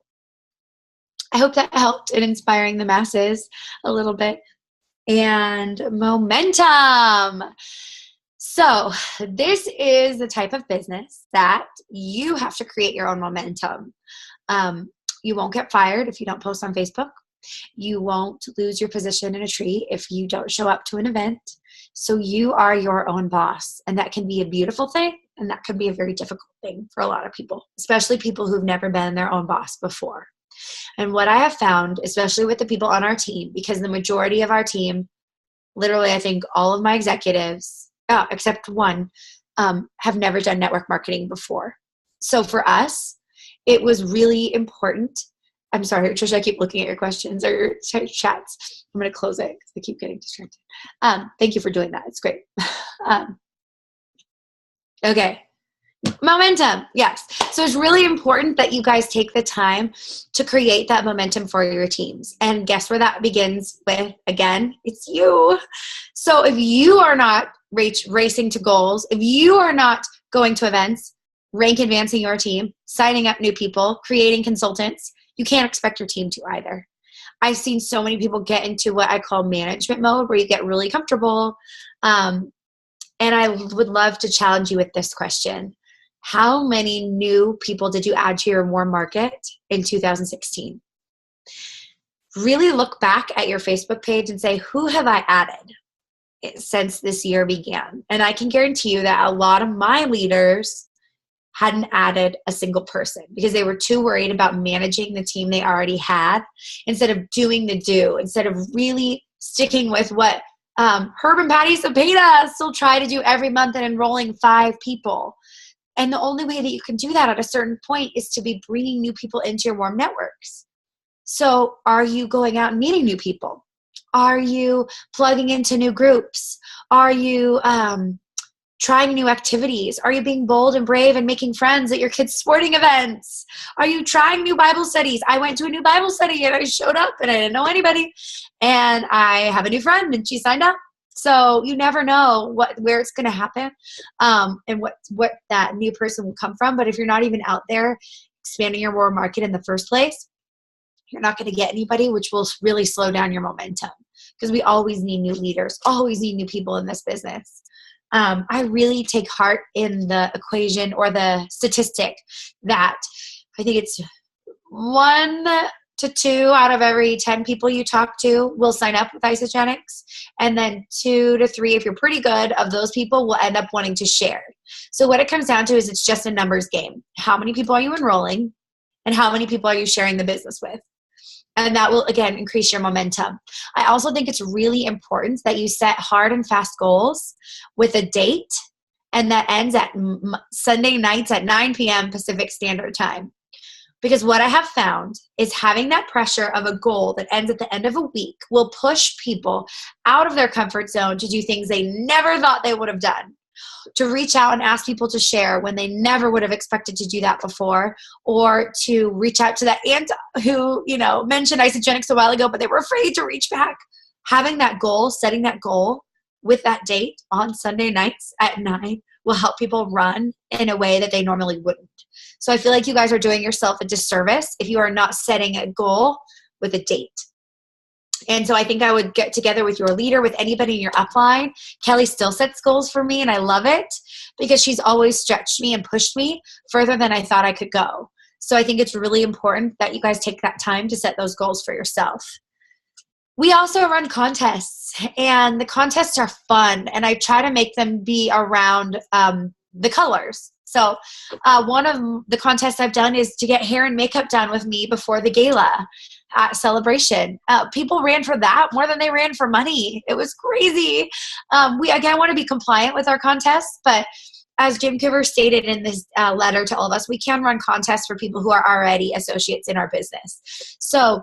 Speaker 7: I hope that helped in inspiring the masses a little bit. And momentum. So this is the type of business that you have to create your own momentum. You won't get fired if you don't post on Facebook. You won't lose your position in a tree if you don't show up to an event. So you are your own boss. And that can be a beautiful thing. And that can be a very difficult thing for a lot of people, especially people who've never been their own boss before. And what I have found, especially with the people on our team, because the majority of our team, literally I think all of my executives, except one, have never done network marketing before. So for us, it was really important. I'm sorry, Trisha, I keep looking at your questions or your chats. I'm going to close it because I keep getting distracted. Thank you for doing that. It's great. Okay. Momentum. Yes. So it's really important that you guys take the time to create that momentum for your teams. And guess where that begins with? Again, it's you. So if you are not racing to goals, if you are not going to events, rank advancing your team, signing up new people, creating consultants, you can't expect your team to either. I've seen so many people get into what I call management mode, where you get really comfortable. And I would love to challenge you with this question. How many new people did you add to your warm market in 2016? Really look back at your Facebook page and say, who have I added since this year began? And I can guarantee you that a lot of my leaders hadn't added a single person because they were too worried about managing the team they already had instead of doing the do, instead of really sticking with what Herb and Patty Cepeda still try to do every month and enrolling 5 people. And the only way that you can do that at a certain point is to be bringing new people into your warm networks. So are you going out and meeting new people? Are you plugging into new groups? Are you trying new activities? Are you being bold and brave and making friends at your kids' sporting events? Are you trying new Bible studies? I went to a new Bible study and I showed up and I didn't know anybody. And I have a new friend and she signed up. So you never know where it's going to happen and what that new person will come from. But if you're not even out there expanding your warm market in the first place, you're not going to get anybody, which will really slow down your momentum because we always need new leaders, always need new people in this business. I really take heart in the equation or the statistic that I think it's 1 to 2 out of every 10 people you talk to will sign up with Isagenix. And then 2 to 3, if you're pretty good, of those people will end up wanting to share. So what it comes down to is it's just a numbers game. How many people are you enrolling? And how many people are you sharing the business with? And that will, again, increase your momentum. I also think it's really important that you set hard and fast goals with a date, and that ends at Sunday nights at 9 p.m. Pacific Standard Time. Because what I have found is having that pressure of a goal that ends at the end of a week will push people out of their comfort zone to do things they never thought they would have done, to reach out and ask people to share when they never would have expected to do that before, or to reach out to that aunt who, mentioned Isagenix a while ago, but they were afraid to reach back. Having that goal, setting that goal with that date on Sunday nights at 9 will help people run in a way that they normally wouldn't. So I feel like you guys are doing yourself a disservice if you are not setting a goal with a date. And so I think I would get together with your leader, with anybody in your upline. Kelly still sets goals for me, and I love it because she's always stretched me and pushed me further than I thought I could go. So I think it's really important that you guys take that time to set those goals for yourself. We also run contests, and the contests are fun, and I try to make them be around the colors. So one of the contests I've done is to get hair and makeup done with me before the gala celebration. People ran for that more than they ran for money. It was crazy. We, again, want to be compliant with our contests, but as Jim Coover stated in this letter to all of us, we can run contests for people who are already associates in our business. So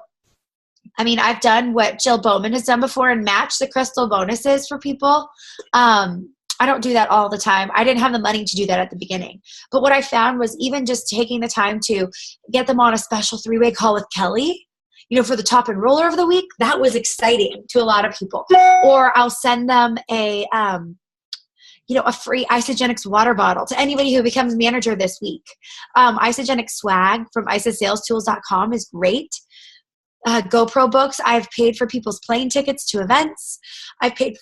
Speaker 7: I've done what Jill Bowman has done before and matched the crystal bonuses for people. I don't do that all the time. I didn't have the money to do that at the beginning. But what I found was even just taking the time to get them on a special 3-way call with Kelly, for the top enroller of the week, that was exciting to a lot of people. Or I'll send them a free Isagenix water bottle to anybody who becomes manager this week. Isagenix swag from isasalestools.com is great. GoPro books, I've paid for people's plane tickets to events. I've paid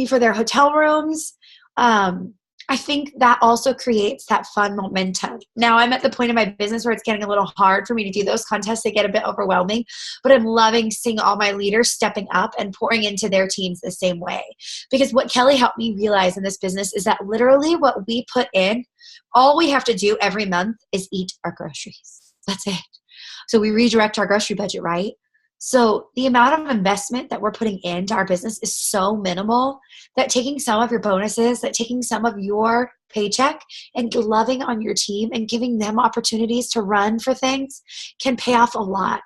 Speaker 7: for their hotel rooms. I think that also creates that fun momentum. Now I'm at the point in my business where it's getting a little hard for me to do those contests. They get a bit overwhelming, but I'm loving seeing all my leaders stepping up and pouring into their teams the same way. Because what Kelly helped me realize in this business is that literally what we put in, all we have to do every month is eat our groceries. That's it. So we redirect our grocery budget, right? So the amount of investment that we're putting into our business is so minimal that taking some of your bonuses, that taking some of your paycheck and loving on your team and giving them opportunities to run for things can pay off a lot.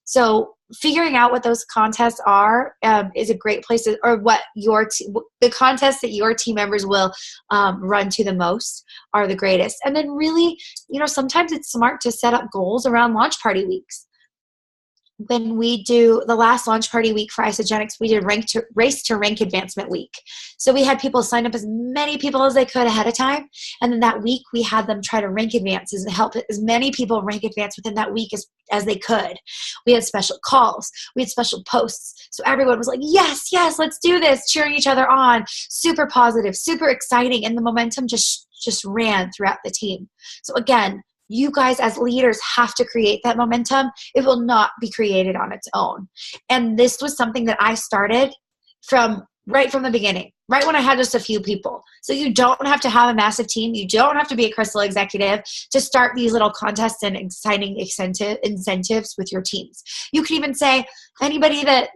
Speaker 7: So figuring out what those contests are is a great place to, or what the contests that your team members will run to the most are the greatest. And then really, sometimes it's smart to set up goals around launch party weeks. When we do the last launch party week for Isagenix, we did race to rank advancement week. So we had people sign up as many people as they could ahead of time. And then that week we had them try to rank advances and help as many people rank advance within that week as they could. We had special calls. We had special posts. So everyone was like, yes, let's do this, cheering each other on. Super positive, super exciting. And the momentum just ran throughout the team. So again, you guys as leaders have to create that momentum. It will not be created on its own. And this was something that I started from right from the beginning, right when I had just a few people. So you don't have to have a massive team. You don't have to be a Crystal executive to start these little contests and exciting incentives with your teams. You could even say anybody that,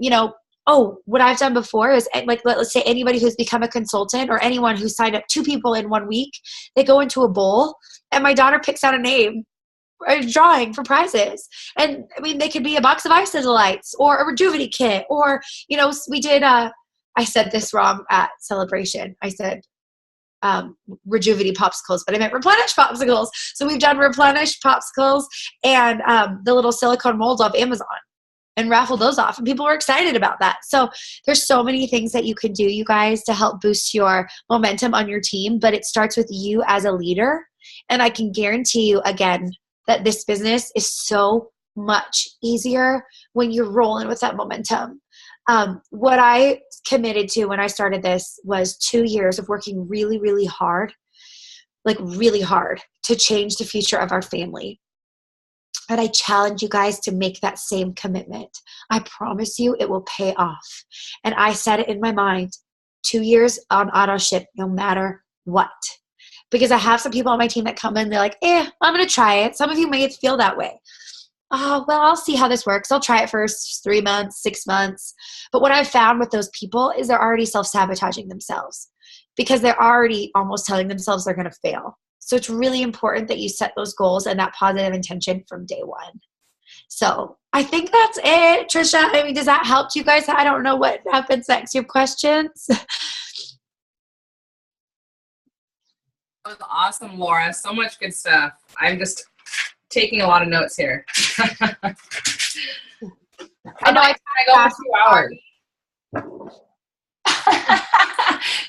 Speaker 7: what I've done before is, like, let's say anybody who's become a consultant or anyone who signed up 2 people in 1 week, they go into a bowl and my daughter picks out a name, a drawing for prizes. And I mean, they could be a box of Isagenix or a Rejuvenate kit, or, we did, I said this wrong at Celebration. I said Rejuvenate popsicles, but I meant Replenish popsicles. So we've done Replenish popsicles and the little silicone molds off Amazon and raffled those off. And people were excited about that. So there's so many things that you can do, you guys, to help boost your momentum on your team. But it starts with you as a leader. And I can guarantee you, again, that this business is so much easier when you're rolling with that momentum. What I committed to when I started this was 2 years of working really, really hard, like really hard, to change the future of our family. And I challenge you guys to make that same commitment. I promise you it will pay off. And I set it in my mind, 2 years on auto ship, no matter what. Because I have some people on my team that come in, they're like, I'm going to try it. Some of you may feel that way. Oh, well, I'll see how this works. I'll try it for 3 months, 6 months. But what I've found with those people is they're already self-sabotaging themselves because they're already almost telling themselves they're going to fail. So it's really important that you set those goals and that positive intention from day one. So I think that's it, Trisha. I mean, does that help you guys? I don't know what happens next. You have questions?
Speaker 1: That was awesome, Laura. So much good stuff. I'm just taking a lot of notes here. I know I go for 2 hours.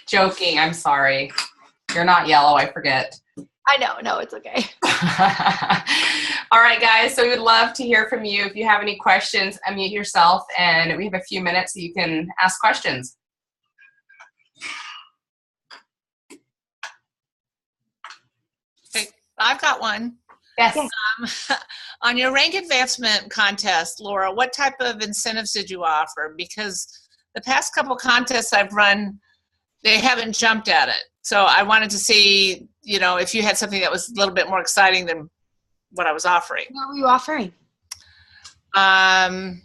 Speaker 1: Joking. I'm sorry. You're not yellow. I forget.
Speaker 7: I know. No, it's okay.
Speaker 1: All right, guys. So we would love to hear from you. If you have any questions, unmute yourself, and we have a few minutes so you can ask questions.
Speaker 2: Okay, I've got one.
Speaker 1: Yes.
Speaker 2: On your rank advancement contest, Laura, what type of incentives did you offer? Because the past couple contests I've run, they haven't jumped at it. So I wanted to see, if you had something that was a little bit more exciting than what I was offering.
Speaker 7: What were you offering?
Speaker 2: $50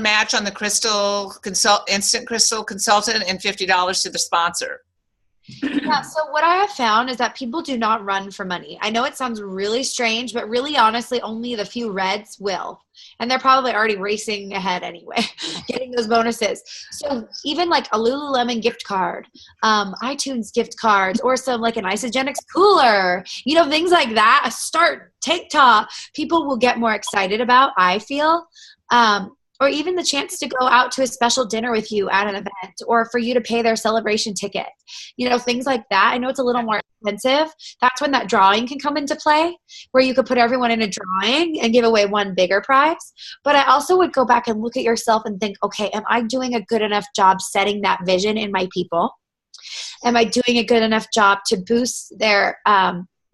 Speaker 2: match on the instant crystal consultant and $50 to the sponsor.
Speaker 7: Yeah, so what I have found is that people do not run for money. I know it sounds really strange, but really honestly, only the few reds will. And they're probably already racing ahead anyway, getting those bonuses. So even like a Lululemon gift card, iTunes gift cards, or some like an Isagenix cooler, things like that, a Start tank top, people will get more excited about, I feel. Or even the chance to go out to a special dinner with you at an event, or for you to pay their celebration ticket, things like that. I know it's a little more expensive. That's when that drawing can come into play, where you could put everyone in a drawing and give away one bigger prize. But I also would go back and look at yourself and think, okay, am I doing a good enough job setting that vision in my people? Am I doing a good enough job to boost their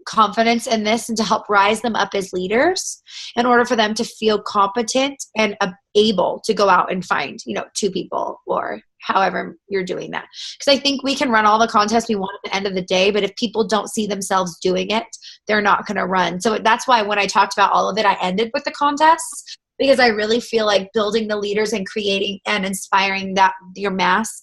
Speaker 7: confidence in this and to help rise them up as leaders in order for them to feel competent and able to go out and find 2 people or however you're doing that? Because I think we can run all the contests we want at the end of the day, but if people don't see themselves doing it, they're not going to run. So that's why when I talked about all of it, I ended with the contests, because I really feel like building the leaders and creating and inspiring that your mass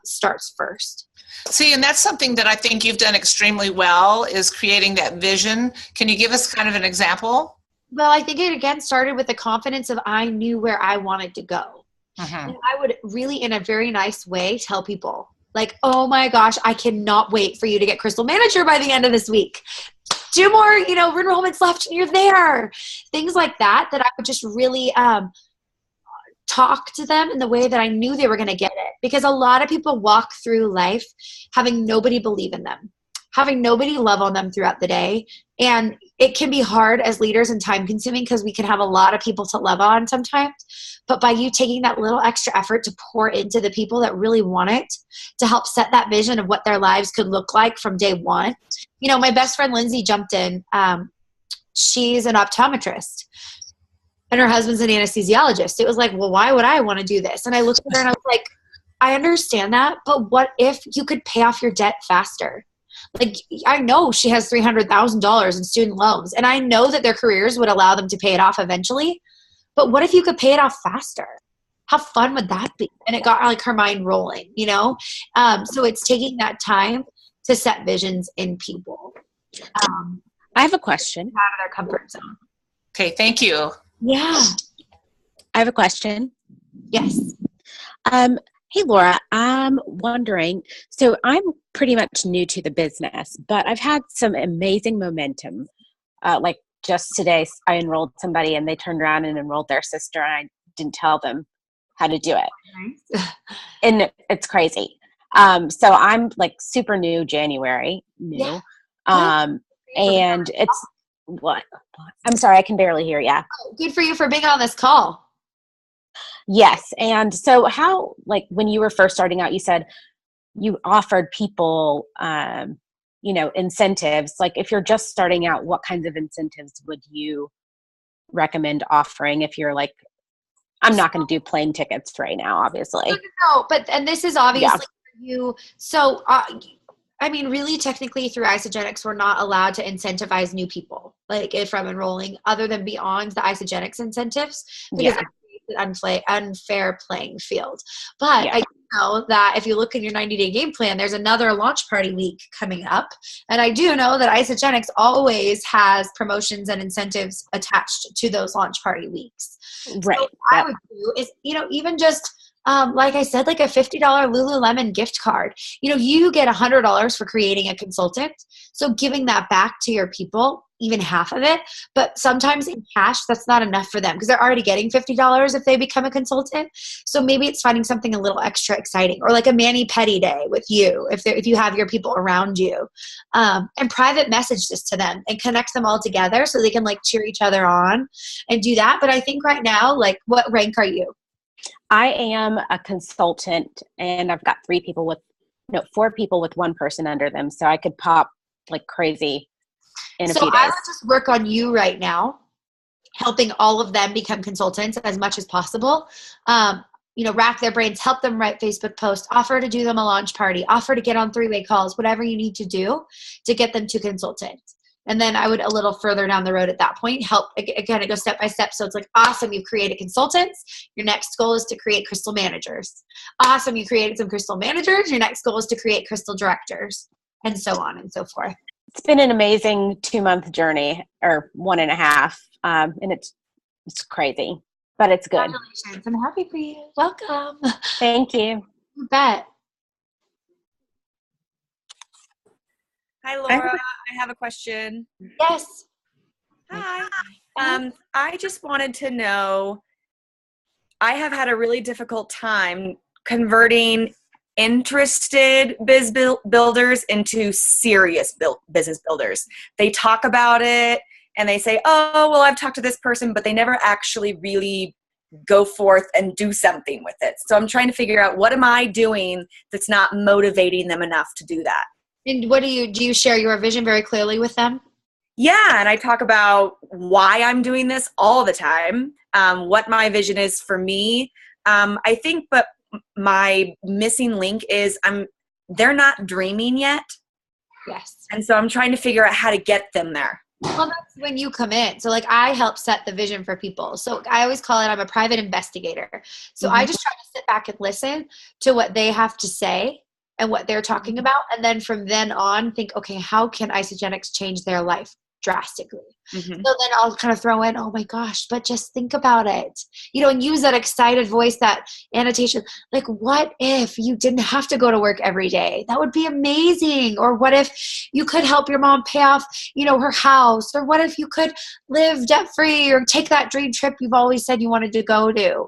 Speaker 7: starts first.
Speaker 2: See, and that's something that I think you've done extremely well, is creating that vision. Can you give us kind of an example?
Speaker 7: Well, I think it again started with the confidence of I knew where I wanted to go. And I would really, in a very nice way, tell people like, oh my gosh, I cannot wait for you to get Crystal Manager by the end of this week. 2 more, enrollments left and you're there. Things like that I would just really talk to them in the way that I knew they were going to get it. Because a lot of people walk through life having nobody believe in them, having nobody love on them throughout the day. And it can be hard as leaders and time consuming because we can have a lot of people to love on sometimes. But by you taking that little extra effort to pour into the people that really want it, to help set that vision of what their lives could look like from day one. My best friend Lindsay jumped in. She's an optometrist. And her husband's an anesthesiologist. It was like, well, why would I want to do this? And I looked at her and I was like, I understand that, but what if you could pay off your debt faster? Like, I know she has $300,000 in student loans, and I know that their careers would allow them to pay it off eventually. But what if you could pay it off faster? How fun would that be? And it got like her mind rolling, you know? So it's taking that time to set visions in people.
Speaker 8: I have a question.
Speaker 7: Out of their comfort zone.
Speaker 2: Okay, thank you.
Speaker 7: Yeah.
Speaker 8: I have a question.
Speaker 7: Yes.
Speaker 8: Hey, Laura, I'm wondering, so I'm pretty much new to the business, but I've had some amazing momentum. Like just today, I enrolled somebody and they turned around and enrolled their sister, and I didn't tell them how to do it.
Speaker 7: Nice.
Speaker 8: And it's crazy. So I'm like super new, January, new.
Speaker 7: Yeah.
Speaker 8: And it's what? I'm sorry, I can barely hear you.
Speaker 7: Good for you for being on this call.
Speaker 8: Yes. And so how, like when you were first starting out, you said you offered people, incentives. Like if you're just starting out, what kinds of incentives would you recommend offering if you're like, I'm not going to do plane tickets right now, obviously.
Speaker 7: No, and this is obviously for you. So, really technically through Isagenix, we're not allowed to incentivize new people like from enrolling other than beyond the Isagenix incentives because unfair playing field. But I know that if you look in your 90-day game plan, there's another launch party week coming up. And I do know that Isagenix always has promotions and incentives attached to those launch party weeks.
Speaker 8: Right.
Speaker 7: So what I would do is, even just like I said, like a $50 Lululemon gift card. You get $100 for creating a consultant. So giving that back to your people, even half of it, but sometimes in cash, that's not enough for them because they're already getting $50 if they become a consultant. So maybe it's finding something a little extra exciting, or like a mani-pedi day with you if you have your people around you, and private message this to them and connect them all together so they can like cheer each other on and do that. But I think right now, like, what rank are you?
Speaker 8: I am a consultant, and I've got 4 people with one person under them. So I could pop like crazy in a few days. So
Speaker 7: I would just work on you right now, helping all of them become consultants as much as possible. Rack their brains, help them write Facebook posts, offer to do them a launch party, offer to get on 3-way calls, whatever you need to do to get them to consultant. And then I would a little further down the road at that point help, again, it goes step by step. So it's like, awesome, you've created consultants. Your next goal is to create crystal managers. Awesome, you created some crystal managers. Your next goal is to create crystal directors, and so on and so forth.
Speaker 8: It's been an amazing 2-month journey, or 1.5. And it's crazy, but it's good.
Speaker 7: Congratulations. I'm happy for you. Welcome.
Speaker 8: Thank you.
Speaker 7: You bet.
Speaker 9: Hi, Laura. I have a question.
Speaker 7: Yes.
Speaker 9: Hi. I just wanted to know, I have had a really difficult time converting interested builders into serious business builders. They talk about it and they say, oh, well, I've talked to this person, but they never actually really go forth and do something with it. So I'm trying to figure out, what am I doing that's not motivating them enough to do that?
Speaker 7: And what do you share your vision very clearly with them?
Speaker 9: Yeah, and I talk about why I'm doing this all the time, what my vision is for me. I think, but my missing link is they're not dreaming yet.
Speaker 7: Yes.
Speaker 9: And so I'm trying to figure out how to get them there.
Speaker 7: Well, that's when you come in. So like I help set the vision for people. So I always call it, I'm a private investigator. So I just try to sit back and listen to what they have to say and what they're talking about. And then from then on, think, okay, how can Isagenix change their life drastically? So then I'll kind of throw in, oh my gosh, but just think about it, and use that excited voice, that annotation. Like, what if you didn't have to go to work every day? That would be amazing. Or what if you could help your mom pay off, her house? Or what if you could live debt free or take that dream trip you've always said you wanted to go to?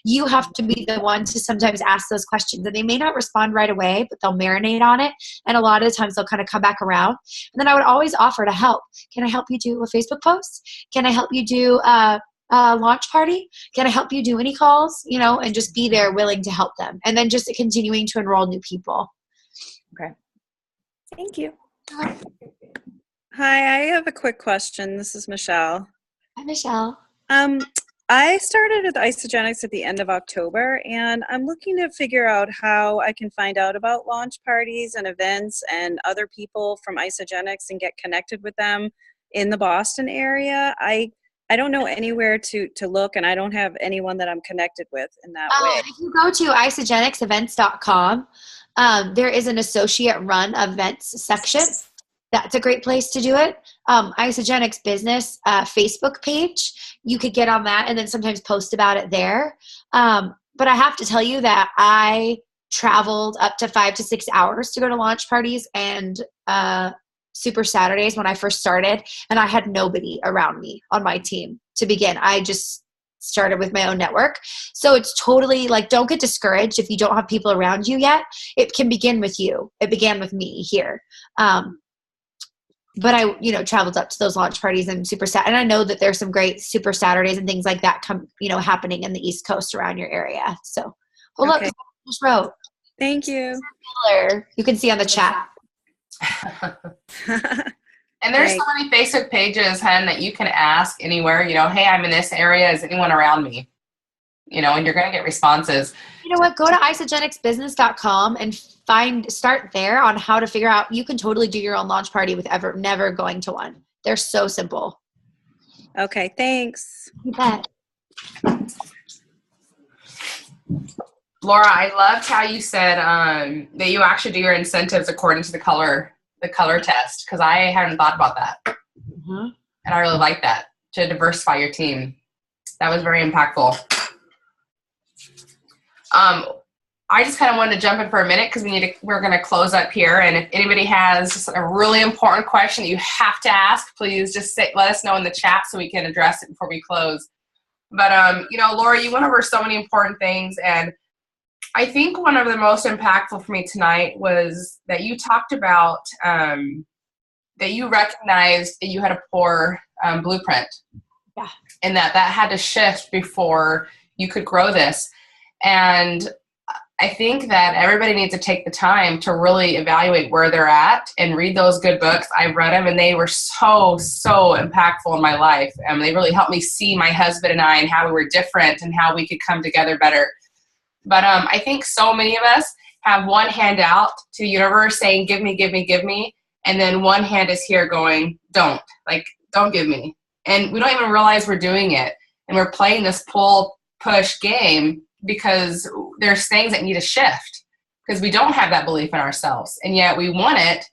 Speaker 7: You have to be the one to sometimes ask those questions, and they may not respond right away, but they'll marinate on it. And a lot of the times they'll kind of come back around. And then I would always offer to help. Can I help you do a Facebook post? Can I help you do a launch party? Can I help you do any calls? And just be there willing to help them. And then just continuing to enroll new people.
Speaker 9: Okay. Thank you.
Speaker 10: Hi, I have a quick question. This is Michelle.
Speaker 7: Hi, Michelle.
Speaker 10: I started with Isagenix at the end of October, and I'm looking to figure out how I can find out about launch parties and events and other people from Isagenix and get connected with them in the Boston area. I don't know anywhere to look, and I don't have anyone that I'm connected with in that way.
Speaker 7: If you go to isagenixevents.com, there is an associate run events section. That's a great place to do it. Isagenix business Facebook page, you could get on that and then sometimes post about it there. But I have to tell you that I traveled up to 5 to 6 hours to go to launch parties and Super Saturdays when I first started, and I had nobody around me on my team to begin. I just started with my own network. So it's totally like, don't get discouraged if you don't have people around you yet. It can begin with you. It began with me here. But I, traveled up to those launch parties and and I know that there's some great Super Saturdays and things like that happening in the East Coast around your area. So, look, I just wrote.
Speaker 10: Thank you.
Speaker 7: You can see on the chat.
Speaker 1: And there's so many Facebook pages, Hen, that you can ask anywhere, hey, I'm in this area. Is anyone around me? And you're going to get responses.
Speaker 7: You know what? Go to isagenixbusiness.com and start there on how to figure out. You can totally do your own launch party with never going to one. They're so simple.
Speaker 10: Okay, thanks.
Speaker 7: You bet.
Speaker 1: Laura, I loved how you said that you actually do your incentives according to the color test, because I hadn't thought about that. Mm-hmm. And I really like that, to diversify your team. That was very impactful. I just kind of wanted to jump in for a minute because we're going to close up here. And if anybody has just a really important question that you have to ask, please just let us know in the chat so we can address it before we close. But, Laura, you went over so many important things. And I think one of the most impactful for me tonight was that you talked about that you recognized that you had a poor blueprint.
Speaker 7: Yeah.
Speaker 1: And that had to shift before you could grow this. And I think that everybody needs to take the time to really evaluate where they're at and read those good books. I've read them, and they were so impactful in my life. They really helped me see my husband and I and how we were different and how we could come together better. But I think so many of us have one hand out to the universe saying, give me, give me, give me. And then one hand is here going, don't give me. And we don't even realize we're doing it. And we're playing this pull-push game because there's things that need to shift because we don't have that belief in ourselves. And yet we want it,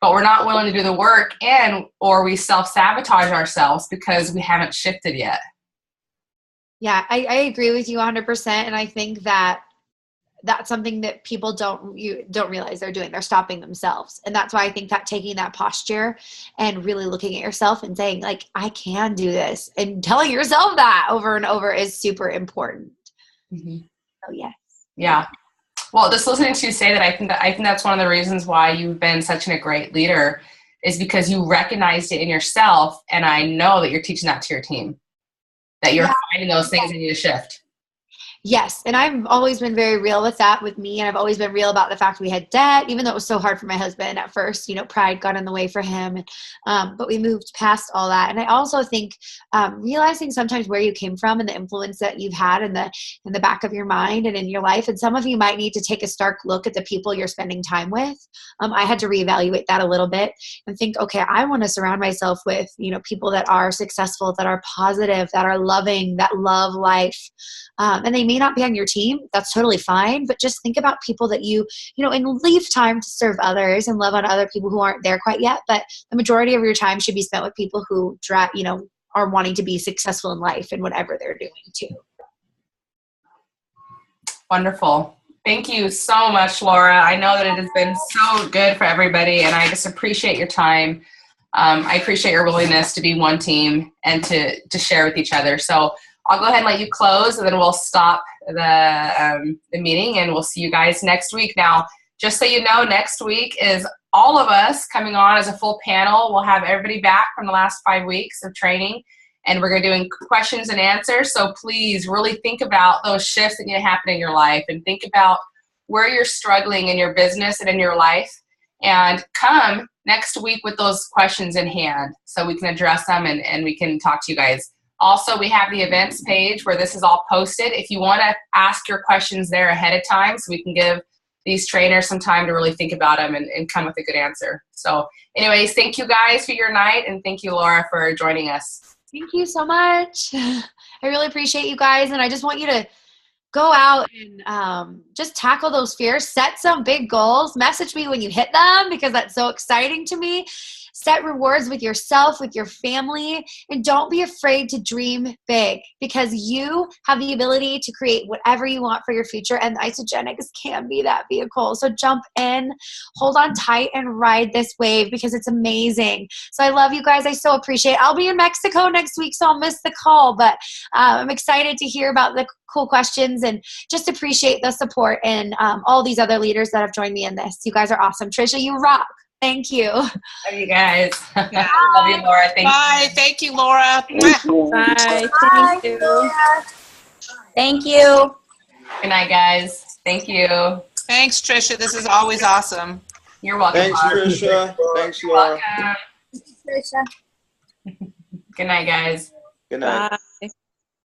Speaker 1: but we're not willing to do the work, or we self-sabotage ourselves because we haven't shifted yet.
Speaker 7: Yeah, I agree with you 100%. And I think that that's something that people don't realize they're doing. They're stopping themselves. And that's why I think that taking that posture and really looking at yourself and saying, like, I can do this, and telling yourself that over and over is super important.
Speaker 1: Mm-hmm.
Speaker 7: So, yes.
Speaker 1: Yeah. Well, just listening to you say that, I think that's one of the reasons why you've been such a great leader, is because you recognized it in yourself. And I know that you're teaching that to your team, that you're finding those things that need to shift.
Speaker 7: Yes. And I've always been very real with that with me. And I've always been real about the fact we had debt, even though it was so hard for my husband at first, pride got in the way for him. But we moved past all that. And I also think realizing sometimes where you came from and the influence that you've had in the back of your mind and in your life. And some of you might need to take a stark look at the people you're spending time with. I had to reevaluate that a little bit and think, okay, I want to surround myself with, people that are successful, that are positive, that are loving, that love life. And they may not be on your team. That's totally fine. But just think about people that and leave time to serve others and love on other people who aren't there quite yet. But the majority of your time should be spent with people who, are wanting to be successful in life and whatever they're doing too.
Speaker 1: Wonderful. Thank you so much, Laura. I know that it has been so good for everybody, and I just appreciate your time. I appreciate your willingness to be one team and to share with each other. So I'll go ahead and let you close, and then we'll stop the meeting, and we'll see you guys next week. Now, just so you know, next week is all of us coming on as a full panel. We'll have everybody back from the last 5 weeks of training, and we're going to be doing questions and answers. So please really think about those shifts that need to happen in your life, and think about where you're struggling in your business and in your life, and come next week with those questions in hand so we can address them and we can talk to you guys Also, we have the events page where this is all posted. If you want to ask your questions there ahead of time so we can give these trainers some time to really think about them and come with a good answer. So anyways, thank you guys for your night, and thank you, Laura, for joining us.
Speaker 7: Thank you so much. I really appreciate you guys, and I just want you to go out and just tackle those fears. Set some big goals. Message me when you hit them because that's so exciting to me. Set rewards with yourself, with your family, and don't be afraid to dream big because you have the ability to create whatever you want for your future, and Isagenix can be that vehicle. So jump in, hold on tight, and ride this wave because it's amazing. So I love you guys. I so appreciate it. I'll be in Mexico next week, so I'll miss the call, but I'm excited to hear about the cool questions and just appreciate the support and all these other leaders that have joined me in this. You guys are awesome. Trisha, you rock. Thank you.
Speaker 1: Love you guys. Love you, Laura.
Speaker 2: Bye. Thank you, Laura.
Speaker 10: Bye. Thank you.
Speaker 9: Thank you.
Speaker 1: Good night, guys. Thank you.
Speaker 2: Thanks, Trisha. This is always awesome.
Speaker 1: You're welcome.
Speaker 11: Thanks, Trisha. Thanks,
Speaker 1: You're
Speaker 11: Laura.
Speaker 1: welcome.
Speaker 7: Trisha.
Speaker 1: Good night, guys.
Speaker 11: Good night.
Speaker 10: Bye.